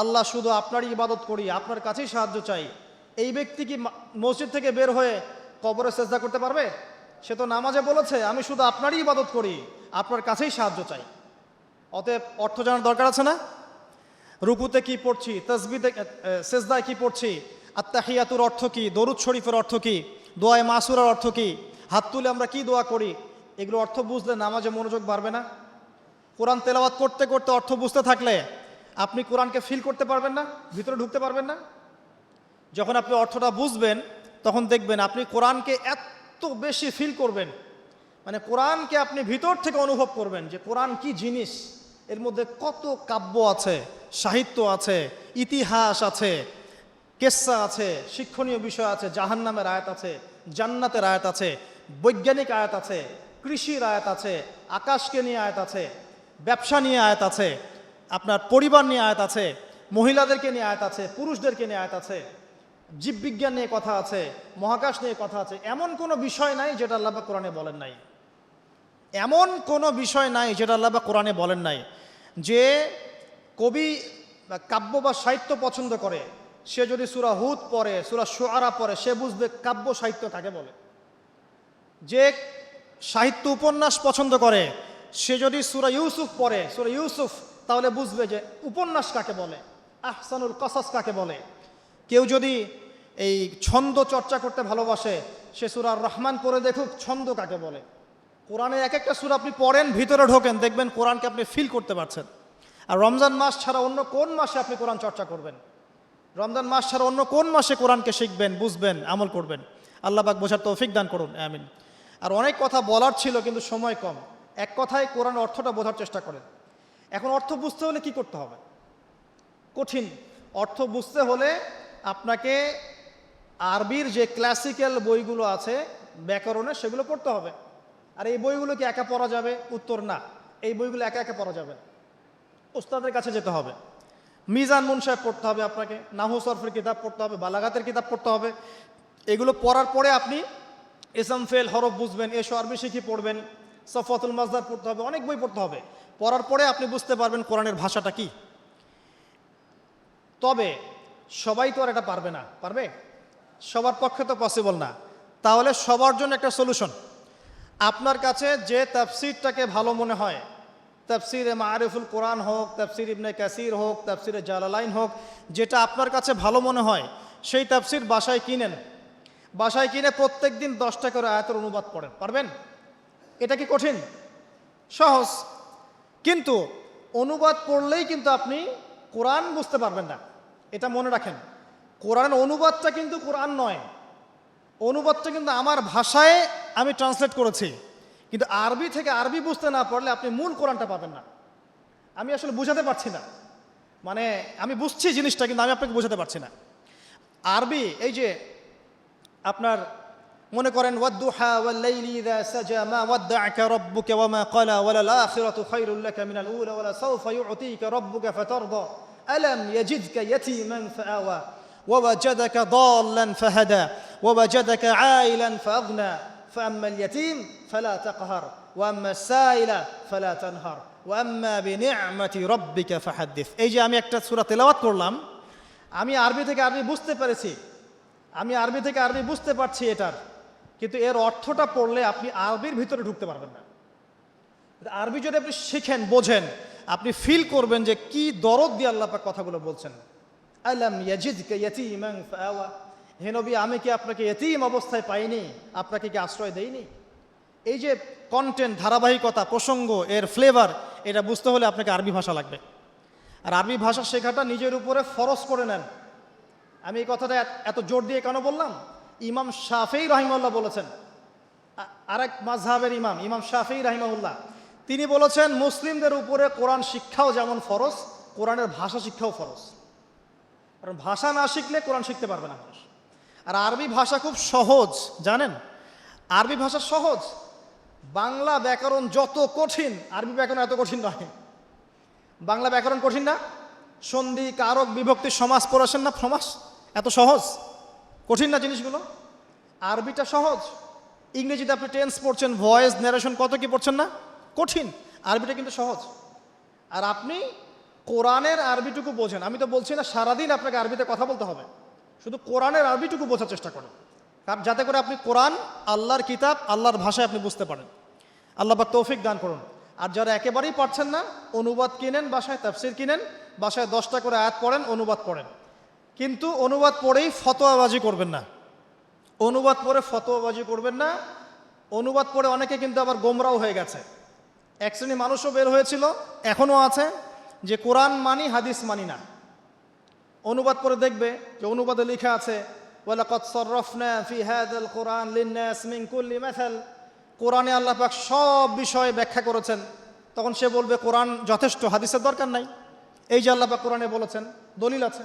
আল্লাহ শুধু আপনারই ইবাদত করি, আপনার কাছেই সাহায্য চাই। এই ব্যক্তি কি মসজিদ থেকে বের হয়ে কবরে সেজদা করতে পারবে? সে তো নামাজে বলেছে আমি শুধু আপনারই ইবাদত করি, আপনার কাছেই সাহায্য চাই। অতএব অর্থ জানার দরকার আছে না? রুকুতে কি পড়ছি, তাসবিতে সেজদায় কি পড়ছি, আত্তাহিয়াতুর অর্থ কি, দরুদ শরীফের অর্থ কি, দোয়ায়ে মাসুরার অর্থ কি, হাত তুলে আমরা কি দোয়া করি, এগুলো অর্থ বুঝলে নামাজে মনোযোগ বাড়বে না? কোরআন তেলাওয়াত করতে করতে অর্থ বুঝতে থাকলে আপনি কোরআনকে ফিল করতে পারবেন না, ভিতরে ঢুকতে পারবেন না। যখন আপনি অর্থটা বুঝবেন তখন দেখবেন আপনি কোরআনকে এত বেশি ফিল করবেন, মানে কোরআনকে আপনি ভিতর থেকে অনুভব করবেন যে কোরআন কি জিনিস, এর মধ্যে কত কাব্য আছে, সাহিত্য আছে, ইতিহাস আছে, কেসা আছে, শিক্ষণীয় বিষয় আছে, জাহান্নামের আয়াত আছে, জান্নাতের আয়াত আছে, বৈজ্ঞানিক আয়াত আছে, কৃষির আয়াত আছে, আকাশকে নিয়ে আয়াত আছে, ব্যবসা নিয়ে আয়াত আছে, আপনার পরিবার নিয়ে আয়াত আছে, মহিলাদেরকে নিয়ে আয়াত আছে, পুরুষদেরকে নিয়ে আয়াত আছে, জীববিজ্ঞান নিয়ে কথা আছে, মহাকাশ নিয়ে কথা আছে। এমন কোনো বিষয় নাই যেটা আল্লাহ পাক কোরআনে বলেন নাই। এমন কোনো বিষয় নাই যেটা আল্লাহ পাক কোরআনে বলেন নাই। যে কবি বা কাব্য বা সাহিত্য পছন্দ করে সে যদি সূরা হুদ পড়ে, সূরা শুআরা পড়ে, সে বুঝবে কাব্য সাহিত্য কাকে বলে। যে সাহিত্য উপন্যাস পছন্দ করে সে যদি সূরা ইউসুফ পড়ে, সূরা ইউসুফ, তাহলে বুঝবে যে উপন্যাস কাকে বলে, আহসানুল কসাস কাকে বলে। কেউ যদি এই ছন্দ চর্চা করতে ভালোবাসে, সে সূরা আর রহমান পড়ে দেখুক ছন্দ কাকে বলে। কোরআনের এক একটা সূরা আপনি পড়েন, ভিতরে ঢোকেন, দেখবেন কোরআনকে আপনি ফিল করতে পারছেন। আর রমজান মাস ছাড়া অন্য কোন মাসে আপনি কোরআন চর্চা করবেন? রমজান মাস ছাড়া অন্য কোন মাসে কোরআনকে শিখবেন, বুঝবেন, আমল করবেন? আল্লাহ পাক বোঝার তৌফিক দান করুন, আমিন। আর অনেক কথা বলার ছিল কিন্তু সময় কম। এক কথায় কোরআন অর্থটা বোঝার চেষ্টা করেন। এখন অর্থ বুঝতে হলে কি করতে হবে? কঠিন। অর্থ বুঝতে হলে আপনাকে আরবির যে ক্লাসিক্যাল বইগুলো আছে ব্যাকরণে, সেগুলো পড়তে হবে। আর এই বইগুলো কি একা পড়া যাবে? উত্তর না, এই বইগুলো একা একা পড়া যাবে না, উস্তাদের কাছে যেতে হবে। মিজান মুনসাহেব পড়তে হবে আপনাকে, নাহু সরফের কিতাব পড়তে হবে, বালাগাতের কিতাব পড়তে হবে। এগুলো পড়ার পরে আপনি ইসম ফেল হরফ বুঝবেন, এসো আরবি শিখি পড়বেন, সফওয়াতুল মাজদার পড়তে হবে, অনেক বই পড়তে হবে। পড়ার পরে আপনি বুঝতে পারবেন কোরআনের ভাষাটা কি। তবে সবাই তো আর এটা পারবে না, পারবে? সবার পক্ষে তো পসিবল না। তাহলে সবার জন্য একটা সলিউশন, আপনার কাছে যে তাফসিরটাকে ভালো মনে হয়, তাফসিরে মারিফুল কোরআন হোক, তাফসির ইবনে কাসির হোক, তাফসিরে জালালাইন হোক, যেটা আপনার কাছে ভালো মনে হয় সেই তাফসির বাসায় কিনেন। বাসায় কিনে প্রত্যেক দিন 10টা করে আয়াতের অনুবাদ পড়েন। পারবেন? এটা কি কঠিন? সহজ। কিন্তু অনুবাদ পড়লেই কিন্তু আপনি কোরআন বুঝতে পারবেন না, এটা মনে রাখেন। কোরআনের অনুবাদটা কিন্তু কোরআন নয়, অনুবাদটা কিন্তু আমার ভাষায় আমি ট্রান্সলেট করেছি, কিন্তু আরবি থেকে আরবি বুঝতে না পারলে আপনি মূল কোরআনটা পাবেন না। আমি আসলে বুঝাতে পারছি না, মানে আমি বুঝছি জিনিসটা, কিন্তু আমি আপনাকে বোঝাতে পারছি না। আরবি এই যে আপনার মনে করেন ওয়াদ্দুহা ওয়াল-লাইলি ইযা সাজা মা ওয়াদ্দা'আকা রাব্বুকা ওয়া মা ক্বালা ওয়ালাল আখিরাতু খায়রুল লাকা মিনাল উলা ওয়ালা সাওফা ইউ'তিকা রাব্বুকা ফাতারদা আলাম ইয়াজিদকা ইয়াতীমান ফাআওয়া ওয়া ওয়াজাদাকা দাল্লান ফাহাদা ওয়া ওয়াজাদাকা আইলান ফাআগনা فأما اليتيم فلا تقهر وأما السائل فلا تنهر وأما بنعمة ربك فحدث। এই যে আমি একটা সূরা তেলাওয়াত করলাম, আমি আরবি থেকে আরবি বুঝতে পেরেছি, আমি আরবি থেকে আরবি বুঝতে পারছি এটার, কিন্তু এর অর্থটা পড়লে আপনি আরবির ভিতরে ঢুকতে পারবেন না। আরবি যদি আপনি শিখেন, বোঝেন, আপনি ফিল করবেন যে কি দরদ দিয়ে আল্লাহ পাক কথাগুলো বলছেন। আলাম ইয়াজিদকা ইয়াতীমান ফাআওয়া, হে নবী আমি কি আপনাকে ইতিম অবস্থায় পাইনি, আপনাকে কি আশ্রয় দেইনি? এই যে কন্টেন্ট, ধারাবাহিকতা, প্রসঙ্গ, এর ফ্লেভার, এটা বুঝতে হলে আপনাকে আরবি ভাষা লাগবে। আর আরবি ভাষা শেখাটা নিজের উপরে ফরজ করে নেন। আমি এই কথাটা এত জোর দিয়ে কেন বললাম? ইমাম শাফিঈ রাহিমাহুল্লাহ বলেছেন, আরেক মাযহাবের ইমাম, ইমাম শাফিঈ রাহিমাহুল্লাহ, তিনি বলেছেন মুসলিমদের উপরে কোরআন শিক্ষাও যেমন ফরজ, কোরআনের ভাষা শিক্ষাও ফরজ। কারণ ভাষা না শিখলে কোরআন শিখতে পারবে না মানুষ। আর আরবি ভাষা খুব সহজ, জানেন? আরবি ভাষা সহজ। বাংলা ব্যাকরণ যত কঠিন, আরবি ব্যাকরণ এত কঠিন নয়। বাংলা ব্যাকরণ কঠিন না? সন্ধি, কারক, বিভক্তি, সমাস পড়েছেন না? সমাস এত সহজ, কঠিন না জিনিসগুলো? আরবিটা সহজ। ইংরেজিতে আপনি টেন্স পড়ছেন, ভয়েস, ন্যারেশন, কত কি পড়ছেন না? কঠিন। আরবিটা কিন্তু সহজ। আর আপনি কোরআনের আরবিটুকু বোঝেন। আমি তো বলছি না সারাদিন আপনাকে আরবিতে কথা বলতে হবে, শুধু কোরআনের আরবিটুকু বোঝার চেষ্টা করেন, কারণ যাতে করে আপনি কোরআন, আল্লাহর কিতাব, আল্লাহর ভাষায় আপনি বুঝতে পারেন। আল্লাহ পাক তৌফিক দান করুন। আর যারা একেবারেই পারছেন না, অনুবাদ কিনেন, বাসায় তাফসির কিনেন, বাসায় 10টা করে আয়াত পড়েন, অনুবাদ পড়েন। কিন্তু অনুবাদ পড়েই ফতোয়াবাজি করবেন না, অনুবাদ পড়ে ফতোয়াবাজি করবেন না। অনুবাদ পড়ে অনেকে কিন্তু আবার গোমরাও হয়ে গেছে। এক শ্রেণী মানুষও বের হয়েছিল, এখনও আছে, যে কোরআন মানি, হাদিস মানি না। অনুবাদ করে দেখবে যে অনুবাদে লেখা আছে ওয়ালাকাদ সাররাফনা ফি হাযাল কুরআন লিন-নাস মিন কুল্লি মাসাল, কোরআনে আল্লাহ পাক সব বিষয়ে ব্যাখ্যা করেছেন। তখন সে বলবে কোরআন যথেষ্ট, হাদিসের দরকার নাই। এই যে আল্লাহ পাক কোরআনে বলেছেন, দলিল আছে।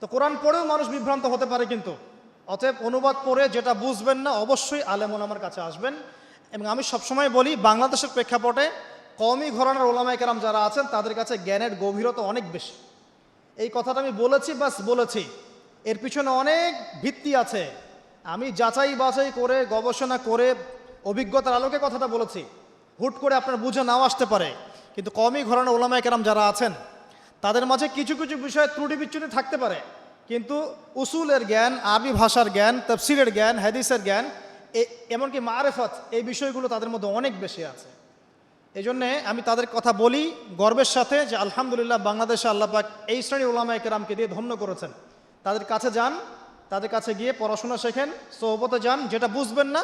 তো কোরআন পড়েও মানুষ বিভ্রান্ত হতে পারে। কিন্তু অতএব অনুবাদ পড়ে যেটা বুঝবেন না, অবশ্যই আলেম ওলামার কাছে আসবেন। এবং আমি সবসময় বলি, বাংলাদেশের প্রেক্ষাপটে কওমি ঘরানার ওলামায়ে কেরাম যারা আছেন তাদের কাছে জ্ঞানের গভীরতা অনেক বেশি। এই কথাটা আমি বলেছি, বাস বলেছি, এর পিছনে অনেক ভিত্তি আছে। আমি যাচাই বাছাই করে, গবেষণা করে, অভিজ্ঞতার আলোকে কথাটা বলেছি। হুট করে আপনার বুঝে নাও আসতে পারে, কিন্তু কওমি ঘরানার ওলামায়ে কেরাম যারা আছেন তাদের মাঝে কিছু কিছু বিষয়ে ত্রুটি বিচ্যুতি থাকতে পারে, কিন্তু উসুলের জ্ঞান, আরবি ভাষার জ্ঞান, তাফসিরের জ্ঞান, হাদিসের জ্ঞান, এমনকি মারেফত, এই বিষয়গুলো তাদের মধ্যে অনেক বেশি আছে। এই জন্যে আমি তাদের কথা বলি গর্বের সাথে যে আলহামদুলিল্লাহ, বাংলাদেশে আল্লাহ পাক এই শ্রেণীর উলামায়ে কেরামকে দিয়ে ধন্য করেছেন। তাদের কাছে যান, তাদের কাছে গিয়ে পড়াশোনা শেখেন, সোহবতে যান, যেটা বুঝবেন না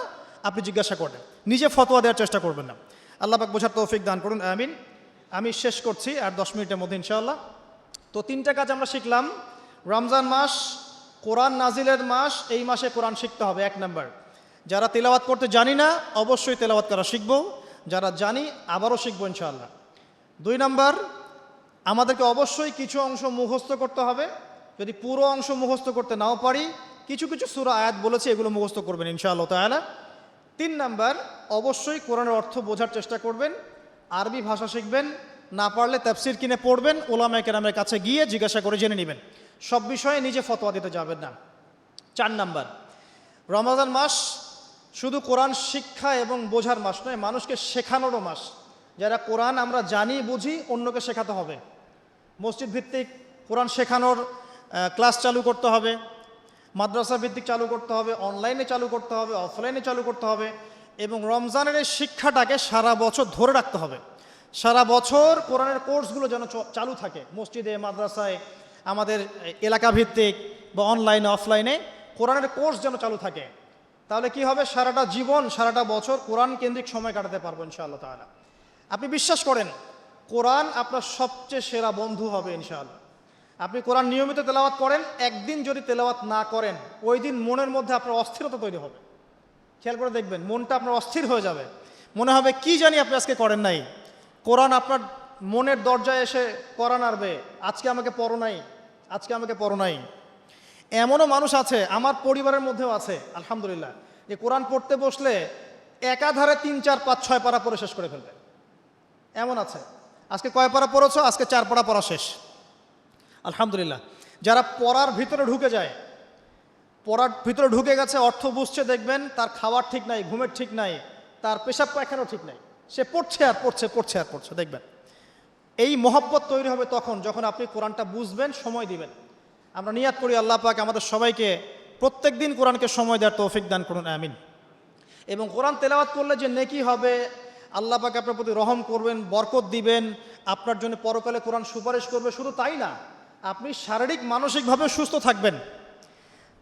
আপনি জিজ্ঞাসা করবেন, নিজে ফতোয়া দেওয়ার চেষ্টা করবেন না। আল্লাহ পাক বোঝার তৌফিক দান করুন, আমিন। আমি শেষ করছি আর 10 মিনিটের মধ্যে ইনশাআল্লাহ। তো 3টা কাজ আমরা শিখলাম। রমজান মাস কোরআন নাজিলের মাস, এই মাসে কোরআন শিখতে হবে 1 নাম্বার। যারা তেলাওয়াত করতে জানি না অবশ্যই তেলাওয়াত করা শিখবো, যারা জানি আবারও শিখবো ইনশাআল্লাহ। 2 নাম্বার, আমাদেরকে অবশ্যই কিছু অংশ মুখস্থ করতে হবে। যদি পুরো অংশ মুখস্থ করতে নাও পারি, কিছু কিছু সূরা আয়াত বলেছে এগুলো মুখস্থ করবেন ইনশাআল্লাহ তাআলা। 3 নাম্বার, অবশ্যই কোরআনের অর্থ বোঝার চেষ্টা করবেন, আরবি ভাষা শিখবেন, না পারলে তাফসীর কিনে পড়বেন, উলামায়ে কেরামের কাছে গিয়ে জিজ্ঞাসা করে জেনে নেবেন, সব বিষয়ে নিজে ফতোয়া দিতে যাবেন না। 4 নাম্বার, রমজান মাস শুধু কোরআন শিক্ষা এবং বোঝার মাস নয়, মানুষকে শেখানোরও মাস। যারা কোরআন আমরা জানি বুঝি অন্যকে শেখাতে হবে। মসজিদ ভিত্তিক কোরআন শেখানোর ক্লাস চালু করতে হবে, মাদ্রাসা ভিত্তিক চালু করতে হবে, অনলাইনে চালু করতে হবে, অফলাইনে চালু করতে হবে, এবং রমজানের এই শিক্ষাটাকে সারা বছর ধরে রাখতে হবে। সারা বছর কোরআনের কোর্সগুলো যেন চালু থাকে, মসজিদে, মাদ্রাসায়, আমাদের এলাকা ভিত্তিক বা অনলাইনে অফলাইনে কোরআনের কোর্স যেন চালু থাকে। তাহলে কি হবে, সারাটা জীবন সারাটা বছর কোরআন কেন্দ্রিক সময় কাটাতে পারবো ইনশাআল্লাহ তাআলা। আপনি বিশ্বাস করেন কোরআন আপনার সবচেয়ে সেরা বন্ধু হবে ইনশাআল্লাহ। আপনি কোরআন নিয়মিত তেলাওয়াত করেন, একদিন যদি তেলাওয়াত না করেন ওই দিন মনের মধ্যে আপনার অস্থিরতা তৈরি হবে। খেয়াল করে দেখবেন, মনটা আপনার অস্থির হয়ে যাবে, মনে হবে কি জানি আপনি আজকে করেন নাই। কোরআন আপনার মনের দরজায় এসে কোরআন আনবে, আজকে আমাকে পড়ো নাই, আজকে আমাকে পড়ো নাই। এমনও মানুষ আছে, আমার পরিবারের মধ্যেও আছে আলহামদুলিল্লাহ, যে কোরআন পড়তে বসলে একাধারে 3, 4, 5, 6 পারা পড়ে শেষ করে ফেলবে, এমন আছে। আজকে কয় পারা পড়েছো? আজকে 4 পারা পড়া শেষ আলহামদুলিল্লাহ। যারা পড়ার ভিতরে ঢুকে যায়, পড়ার ভিতরে ঢুকে গেছে, অর্থ বুঝছে, দেখবেন তার খাওয়ার ঠিক নাই, ঘুমের ঠিক নাই, তার পেশাব পায়খানাও ঠিক নাই, সে পড়ছে আর পড়ছে, পড়ছে আর পড়ছে। দেখবেন এই মহব্বত তৈরি হবে তখন যখন আপনি কোরআনটা বুঝবেন, সময় দিবেন। আমরা নিয়াত করি আল্লাহ পাক আমাদের সবাইকে প্রত্যেক দিন কোরআনকে সময় দেওয়ার তৌফিক দান করুন, আমিন। এবং কোরআন তেলাওয়াত করলে যে নেকি হবে, আল্লাহ পাক আপনার প্রতি রহম করবেন, বরকত দিবেন, আপনার জন্য পরকালে কোরআন সুপারিশ করবে। শুধু তাই না, আপনি শারীরিক মানসিকভাবে সুস্থ থাকবেন।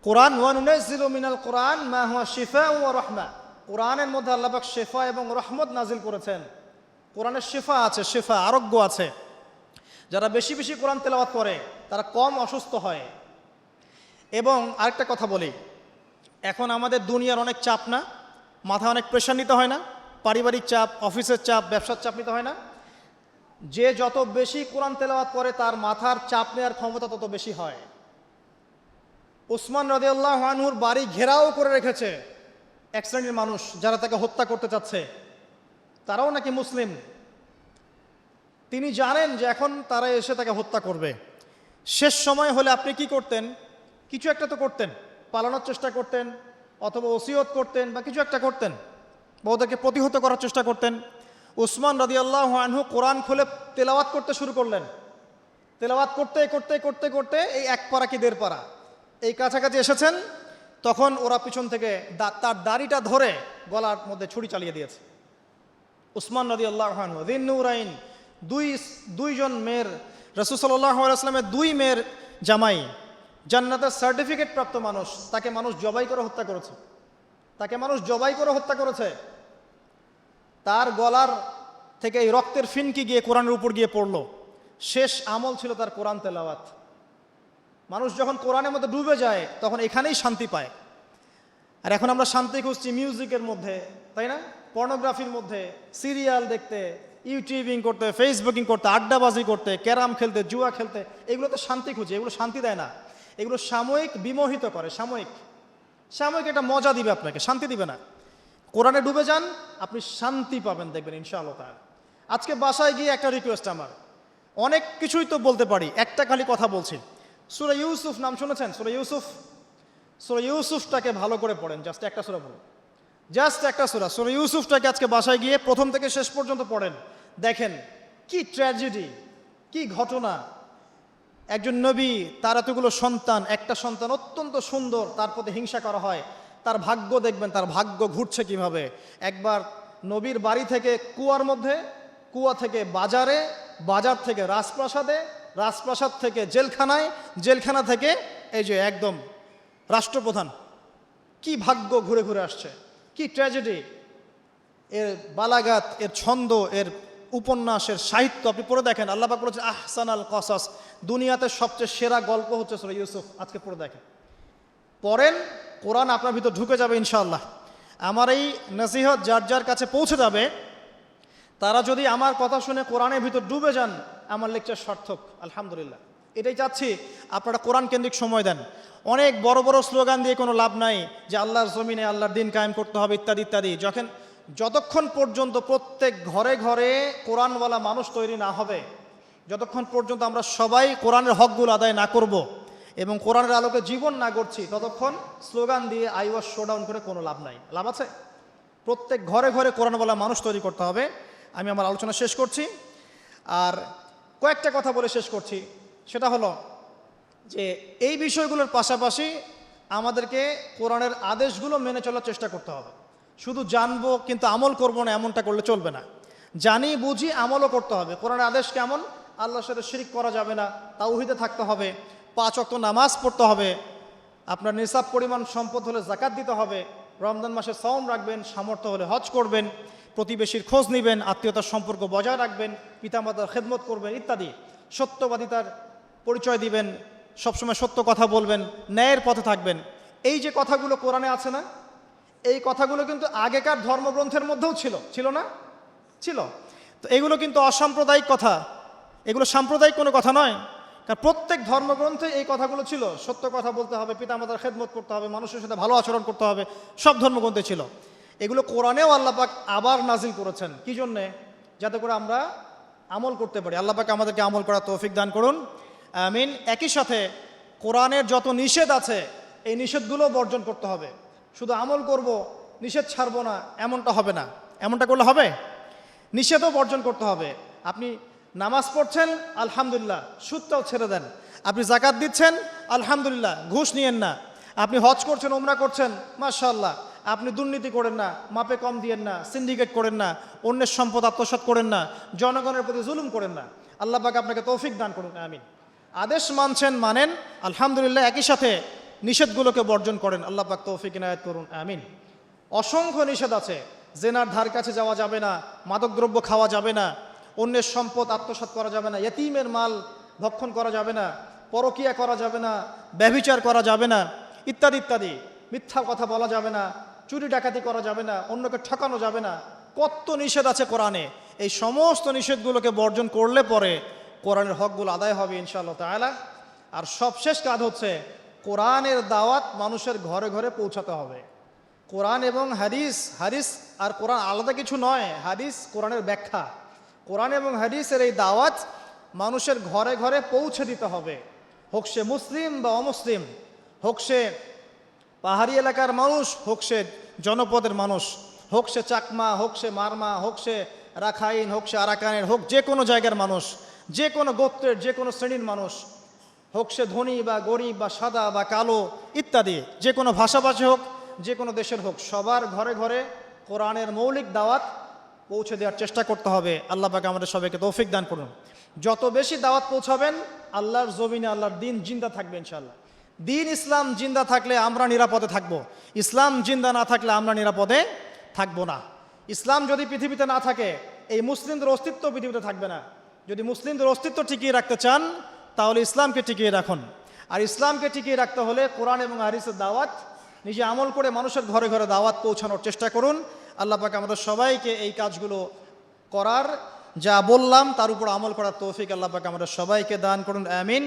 কোরআন ওয়ানুনাজ্জিলু মিনাল কোরআন মা হুয়া শিফাউ ওয়া রাহমা, কোরআনের মধ্যে আল্লাহ পাক শিফা এবং রহমত নাজিল করেছেন। কোরআনের শিফা আছে, শিফা আরোগ্য আছে। যারা বেশি বেশি কোরআন তেলাওয়াত করে তারা কম অসুস্থ হয়। এবং আরেকটা কথা বলি, এখন আমাদের দুনিয়ার অনেক চাপ না, মাথায় অনেক প্রেশার নিতে হয় না, পারিবারিক চাপ, অফিসের চাপ, ব্যবসার চাপ নিতে হয় না। যে যত বেশি কোরআন তেলাওয়াত করে তার মাথার চাপ নেওয়ার ক্ষমতা তত বেশি হয়। উসমান রাদিয়াল্লাহু আনহুর বাড়ি ঘেরাও করে রেখেছে এক শ্রেণীর মানুষ, যারা তাকে হত্যা করতে চাচ্ছে, তারাও নাকি মুসলিম। তিনি জানেন যে এখন তারা এসে তাকে হত্যা করবে। শেষ সময় হলে আপনি কি করতেন? কিছু একটা তো করতেন, পালানোর চেষ্টা করতেন, অথবা ওসিয়ত করতেন, বা কিছু একটা করতেন, বা ওদেরকে প্রতিহত করার চেষ্টা করতেন। উসমান রাদিয়াল্লাহু আনহু কোরআন খুলে তেলাওয়াত করতে শুরু করলেন। তেলাওয়াত করতে করতে করতে করতে এই 1 পারা কি 1.5 পারা এই কাছাকাছি এসেছেন, তখন ওরা পিছন থেকে তার দাড়িটা ধরে গলার মধ্যে ছুরি চালিয়ে দিয়েছে। উসমান রাদিয়াল্লাহু আনহু যিন্নুরাইন, দুইজন মেয়ের, রাসূল সাল্লাল্লাহু আলাইহি ওয়াসাল্লামের 2 মেয়ের জামাই, জান্নাতের সার্টিফিকেট প্রাপ্ত মানুষ, তাকে মানুষ জবাই করে হত্যা করেছে, তাকে মানুষ জবাই করে হত্যা করেছে। তার গলার থেকে এই রক্তের ফিনকি গিয়ে কোরআনের উপর গিয়ে পড়লো। শেষ আমল ছিল তার কোরআন তেলাওয়াত। মানুষ যখন কোরআনের মধ্যে ডুবে যায় তখন এখানেই শান্তি পায়। আর এখন আমরা শান্তি খুঁজছি মিউজিকের মধ্যে, তাই না? পর্নোগ্রাফির মধ্যে, সিরিয়াল দেখতে, ইউটিউবিং করতে, ফেসবুকিং করতে, আড্ডাবাজি করতে, ক্যারাম খেলতে, জুয়া খেলতে, এগুলো তো শান্তি খুঁজে। এগুলো শান্তি দেয় না, এগুলো সাময়িক বিমোহিত করে, সাময়িক একটা মজা দিবে আপনাকে, শান্তি দিবে না। কোরআনে ডুবে যান, আপনি শান্তি পাবেন, দেখবেন ইনশাআল্লাহ তাআলা। আজকে বাসায় গিয়ে একটা রিকোয়েস্ট আমার, অনেক কিছুই তো বলতে পারি, একটা খালি কথা বলছি। সূরা ইউসুফ নাম শুনেছেন? সূরা ইউসুফটাকে ভালো করে পড়েন, জাস্ট একটা সূরা পড়ুন, জাস্ট একটা সূরা। সূরা ইউসুফটাকে আজকে বাসায় গিয়ে প্রথম থেকে শেষ পর্যন্ত পড়েন, দেখেন কি ট্র্যাজেডি, কি ঘটনা। একজন নবী, তার এতগুলো সন্তান, একটা সন্তান অত্যন্ত সুন্দর, তার প্রতি হিংসা করা হয়। তার ভাগ্য দেখবেন, তার ভাগ্য ঘুরছে কিভাবে। একবার নবীর বাড়ি থেকে কুয়ার মধ্যে, কুয়া থেকে বাজারে, বাজার থেকে রাজপ্রাসাদে, রাজপ্রাসাদ থেকে জেলখানায়, জেলখানা থেকে এই যে একদম রাষ্ট্রপ্রধান, কি ভাগ্য ঘুরে ঘুরে আসছে, কি ট্র্যাজেডি, এর বালাগাত, এর ছন্দ, এর উপন্যাসের সাহিত্য আপনি পড়ে দেখেন। আল্লাহ পাক বলেছেন আহসান আল কসাস, দুনিয়াতে সবচেয়ে সেরা গল্প হচ্ছে সূরা ইউসুফ। আজকে পড়ে দেখেন, পড়েন, কোরআন আপনার ভিতর ঢুকে যাবে ইনশাআল্লাহ। আমার এই নসিহত যার যার কাছে পৌঁছে যাবে, তারা যদি আমার কথা শুনে কোরআনের ভিতর ডুবে যান, আমার লেকচার সার্থক, আলহামদুলিল্লাহ। এটাই চাচ্ছি, আপনারা কোরআন কেন্দ্রিক সময় দেন। অনেক বড় বড় স্লোগান দিয়ে কোনো লাভ নাই যে আল্লাহর জমিনে আল্লাহর দিন কায়েম করতে হবে ইত্যাদি ইত্যাদি। যতক্ষণ পর্যন্ত প্রত্যেক ঘরে ঘরে কোরআনওয়ালা মানুষ তৈরি না হবে, যতক্ষণ পর্যন্ত আমরা সবাই কোরআনের হকগুলো আদায় না করব এবং কোরআনের আলোকে জীবন না গড়ছি, ততক্ষণ স্লোগান দিয়ে আইওয়াস শোডাউন করে কোনো লাভ নাই। লাভ আছে? প্রত্যেক ঘরে ঘরে কোরআনওয়ালা মানুষ তৈরি করতে হবে। আমি আমার আলোচনা শেষ করছি, আর কয়েকটা কথা বলে শেষ করছি। সেটা হলো যে এই বিষয়গুলোর পাশাপাশি আমাদেরকে কোরআনের আদেশগুলো মেনে চলার চেষ্টা করতে হবে। শুধু জানবো কিন্তু আমল করব না, এমনটা করলে চলবে না। জানি বুঝি আমলও করতে হবে। কোরআনের আদেশ কেমন? আল্লাহর সাথে শিরক করা যাবে না, তাওহীদে থাকতে হবে, 5 ওয়াক্ত নামাজ পড়তে হবে, আপনার নিসাব পরিমাণ সম্পদ হলে যাকাত দিতে হবে, রমজান মাসে সওম রাখবেন, সামর্থ্য হলে হজ করবেন, প্রতিবেশীর খোঁজ নেবেন, আত্মীয়তার সম্পর্ক বজায় রাখবেন, পিতামাতার খেদমত করবেন ইত্যাদি। সত্যবাদিতার পরিচয় দিবেন, সবসময় সত্য কথা বলবেন, ন্যায়ের পথে থাকবেন। এই যে কথাগুলো কোরআনে আছে না, এই কথাগুলো কিন্তু আগেকার ধর্মগ্রন্থের মধ্যেও ছিল না? ছিল। তো এগুলো কিন্তু অসাম্প্রদায়িক কথা, এগুলো সাম্প্রদায়িক কোনো কথা নয়। কারণ প্রত্যেক ধর্মগ্রন্থে এই কথাগুলো ছিল। সত্য কথা বলতে হবে, পিতামাতার খেদমত করতে হবে, মানুষের সাথে ভালো আচরণ করতে হবে, সব ধর্মগ্রন্থে ছিল। এগুলো কোরআনেও আল্লাহ পাক আবার নাজিল করেছেন। কি জন্যে? যাতে করে আমরা আমল করতে পারি। আল্লাহ পাক আমাদেরকে আমল করার তৌফিক দান করুন, আমিন। একই সাথে কোরআনের যত নিষেধ আছে, এই নিষেধগুলো বর্জন করতে হবে। শুধু আমল করব, নিষেধ ছাড়বো না, এমনটা হবে না। এমনটা করলে হবে? নিষেধও বর্জন করতে হবে। আপনি নামাজ পড়ছেন, আলহামদুলিল্লাহ, সুদটাও ছেড়ে দেন। আপনি যাকাত দিচ্ছেন, আলহামদুলিল্লাহ, ঘুষ নিয়েন না। আপনি হজ করছেন, উমরা করছেন, মাশাআল্লাহ, আপনি দুর্নীতি করেন না, মাপে কম দিয়েন না, সিন্ডিকেট করেন না, অন্যের সম্পদ আত্মসাৎ করেন না, জনগণের প্রতি জুলুম করেন না। আল্লাহ পাক আপনাকে তৌফিক দান করুন, আমিন। আদেশ মানছেন, মানেন, আলহামদুলিল্লাহ, একই সাথে নিষেধগুলোকে বর্জন করেন। আল্লাহ পাক তৌফিক ইনায়াত করুন, আমিন। অসংখ্য নিষেধ আছে। জেনার ধার কাছে যাওয়া যাবে না, মাদকদ্রব্য খাওয়া যাবে না, অন্যের সম্পদ আত্মসাৎ করা যাবে না, ইয়েতিমের মাল ভক্ষণ করা যাবে না, পরকিয়া করা যাবে না, ব্যভিচার করা যাবে না, ইত্যাদি ইত্যাদি। মিথ্যা কথা বলা যাবে না, চুরি ডাকাতি করা যাবে না, অন্যকে ঠকানো যাবে না। কত নিষেধ আছে কোরআনে। এই সমস্ত নিষেধগুলোকে বর্জন করলে পরে কোরআনের হকগুলো আদায় হবে ইনশাআল্লাহ তাআলা। আর সবশেষ কাজ হচ্ছে কোরআনের দাওয়াত মানুষের ঘরে ঘরে পৌঁছাতে হবে। কোরআন এবং হাদিস, হাদিস আর কোরআন আলাদা কিছু নয়। হাদিস কোরআনের ব্যাখ্যা। কোরআন এবং হাদিসের এই দাওয়াত মানুষের ঘরে ঘরে পৌঁছে দিতে হবে। হোক সে মুসলিম বা অমুসলিম, হোক সে পাহাড়ি এলাকার মানুষ, হোক সে জনপদের মানুষ, হোক সে চাকমা, হোক সে মারমা, হোক সে রাখাইন, হোক সে আরাকানের, হোক যে কোনো জায়গার মানুষ, যে কোনো গোত্রের, যে কোনো শ্রেণীর মানুষ, হোক সে ধনী বা গরিব বা সাদা বা কালো ইত্যাদি, যে কোনো ভাষাভাষী হোক, যে কোনো দেশের হোক, সবার ঘরে ঘরে কোরআনের মৌলিক দাওয়াত পৌঁছে দেওয়ার চেষ্টা করতে হবে। আল্লাহ পাক আমাদের সবাইকে তৌফিক দান করুন। যত বেশি দাওয়াত পৌঁছাবেন, আল্লাহর জমিনে আল্লাহর দিন জিন্দা থাকবে ইনশাআল্লাহ। দিন ইসলাম জিন্দা থাকলে আমরা নিরাপদে থাকব। ইসলাম জিন্দা না থাকলে আমরা নিরাপদে থাকব না। ইসলাম যদি পৃথিবীতে না থাকে, এই মুসলিমদের অস্তিত্ব পৃথিবীতে থাকবে না। যদি মুসলিমদের অস্তিত্ব টিকিয়ে রাখতে চান, তাহলে ইসলামকে টিকিয়ে রাখুন। আর ইসলামকে টিকিয়ে রাখতে হলে কোরআন এবং হাদিসের দাওয়াত নিজে আমল করে মানুষের ঘরে ঘরে দাওয়াত পৌঁছানোর চেষ্টা করুন। আল্লাহ পাক আমাদের সবাইকে এই কাজগুলো করার, যা বললাম তার উপর আমল করার তৌফিক আল্লাহ পাক আমাদের সবাইকে দান করুন, আমিন।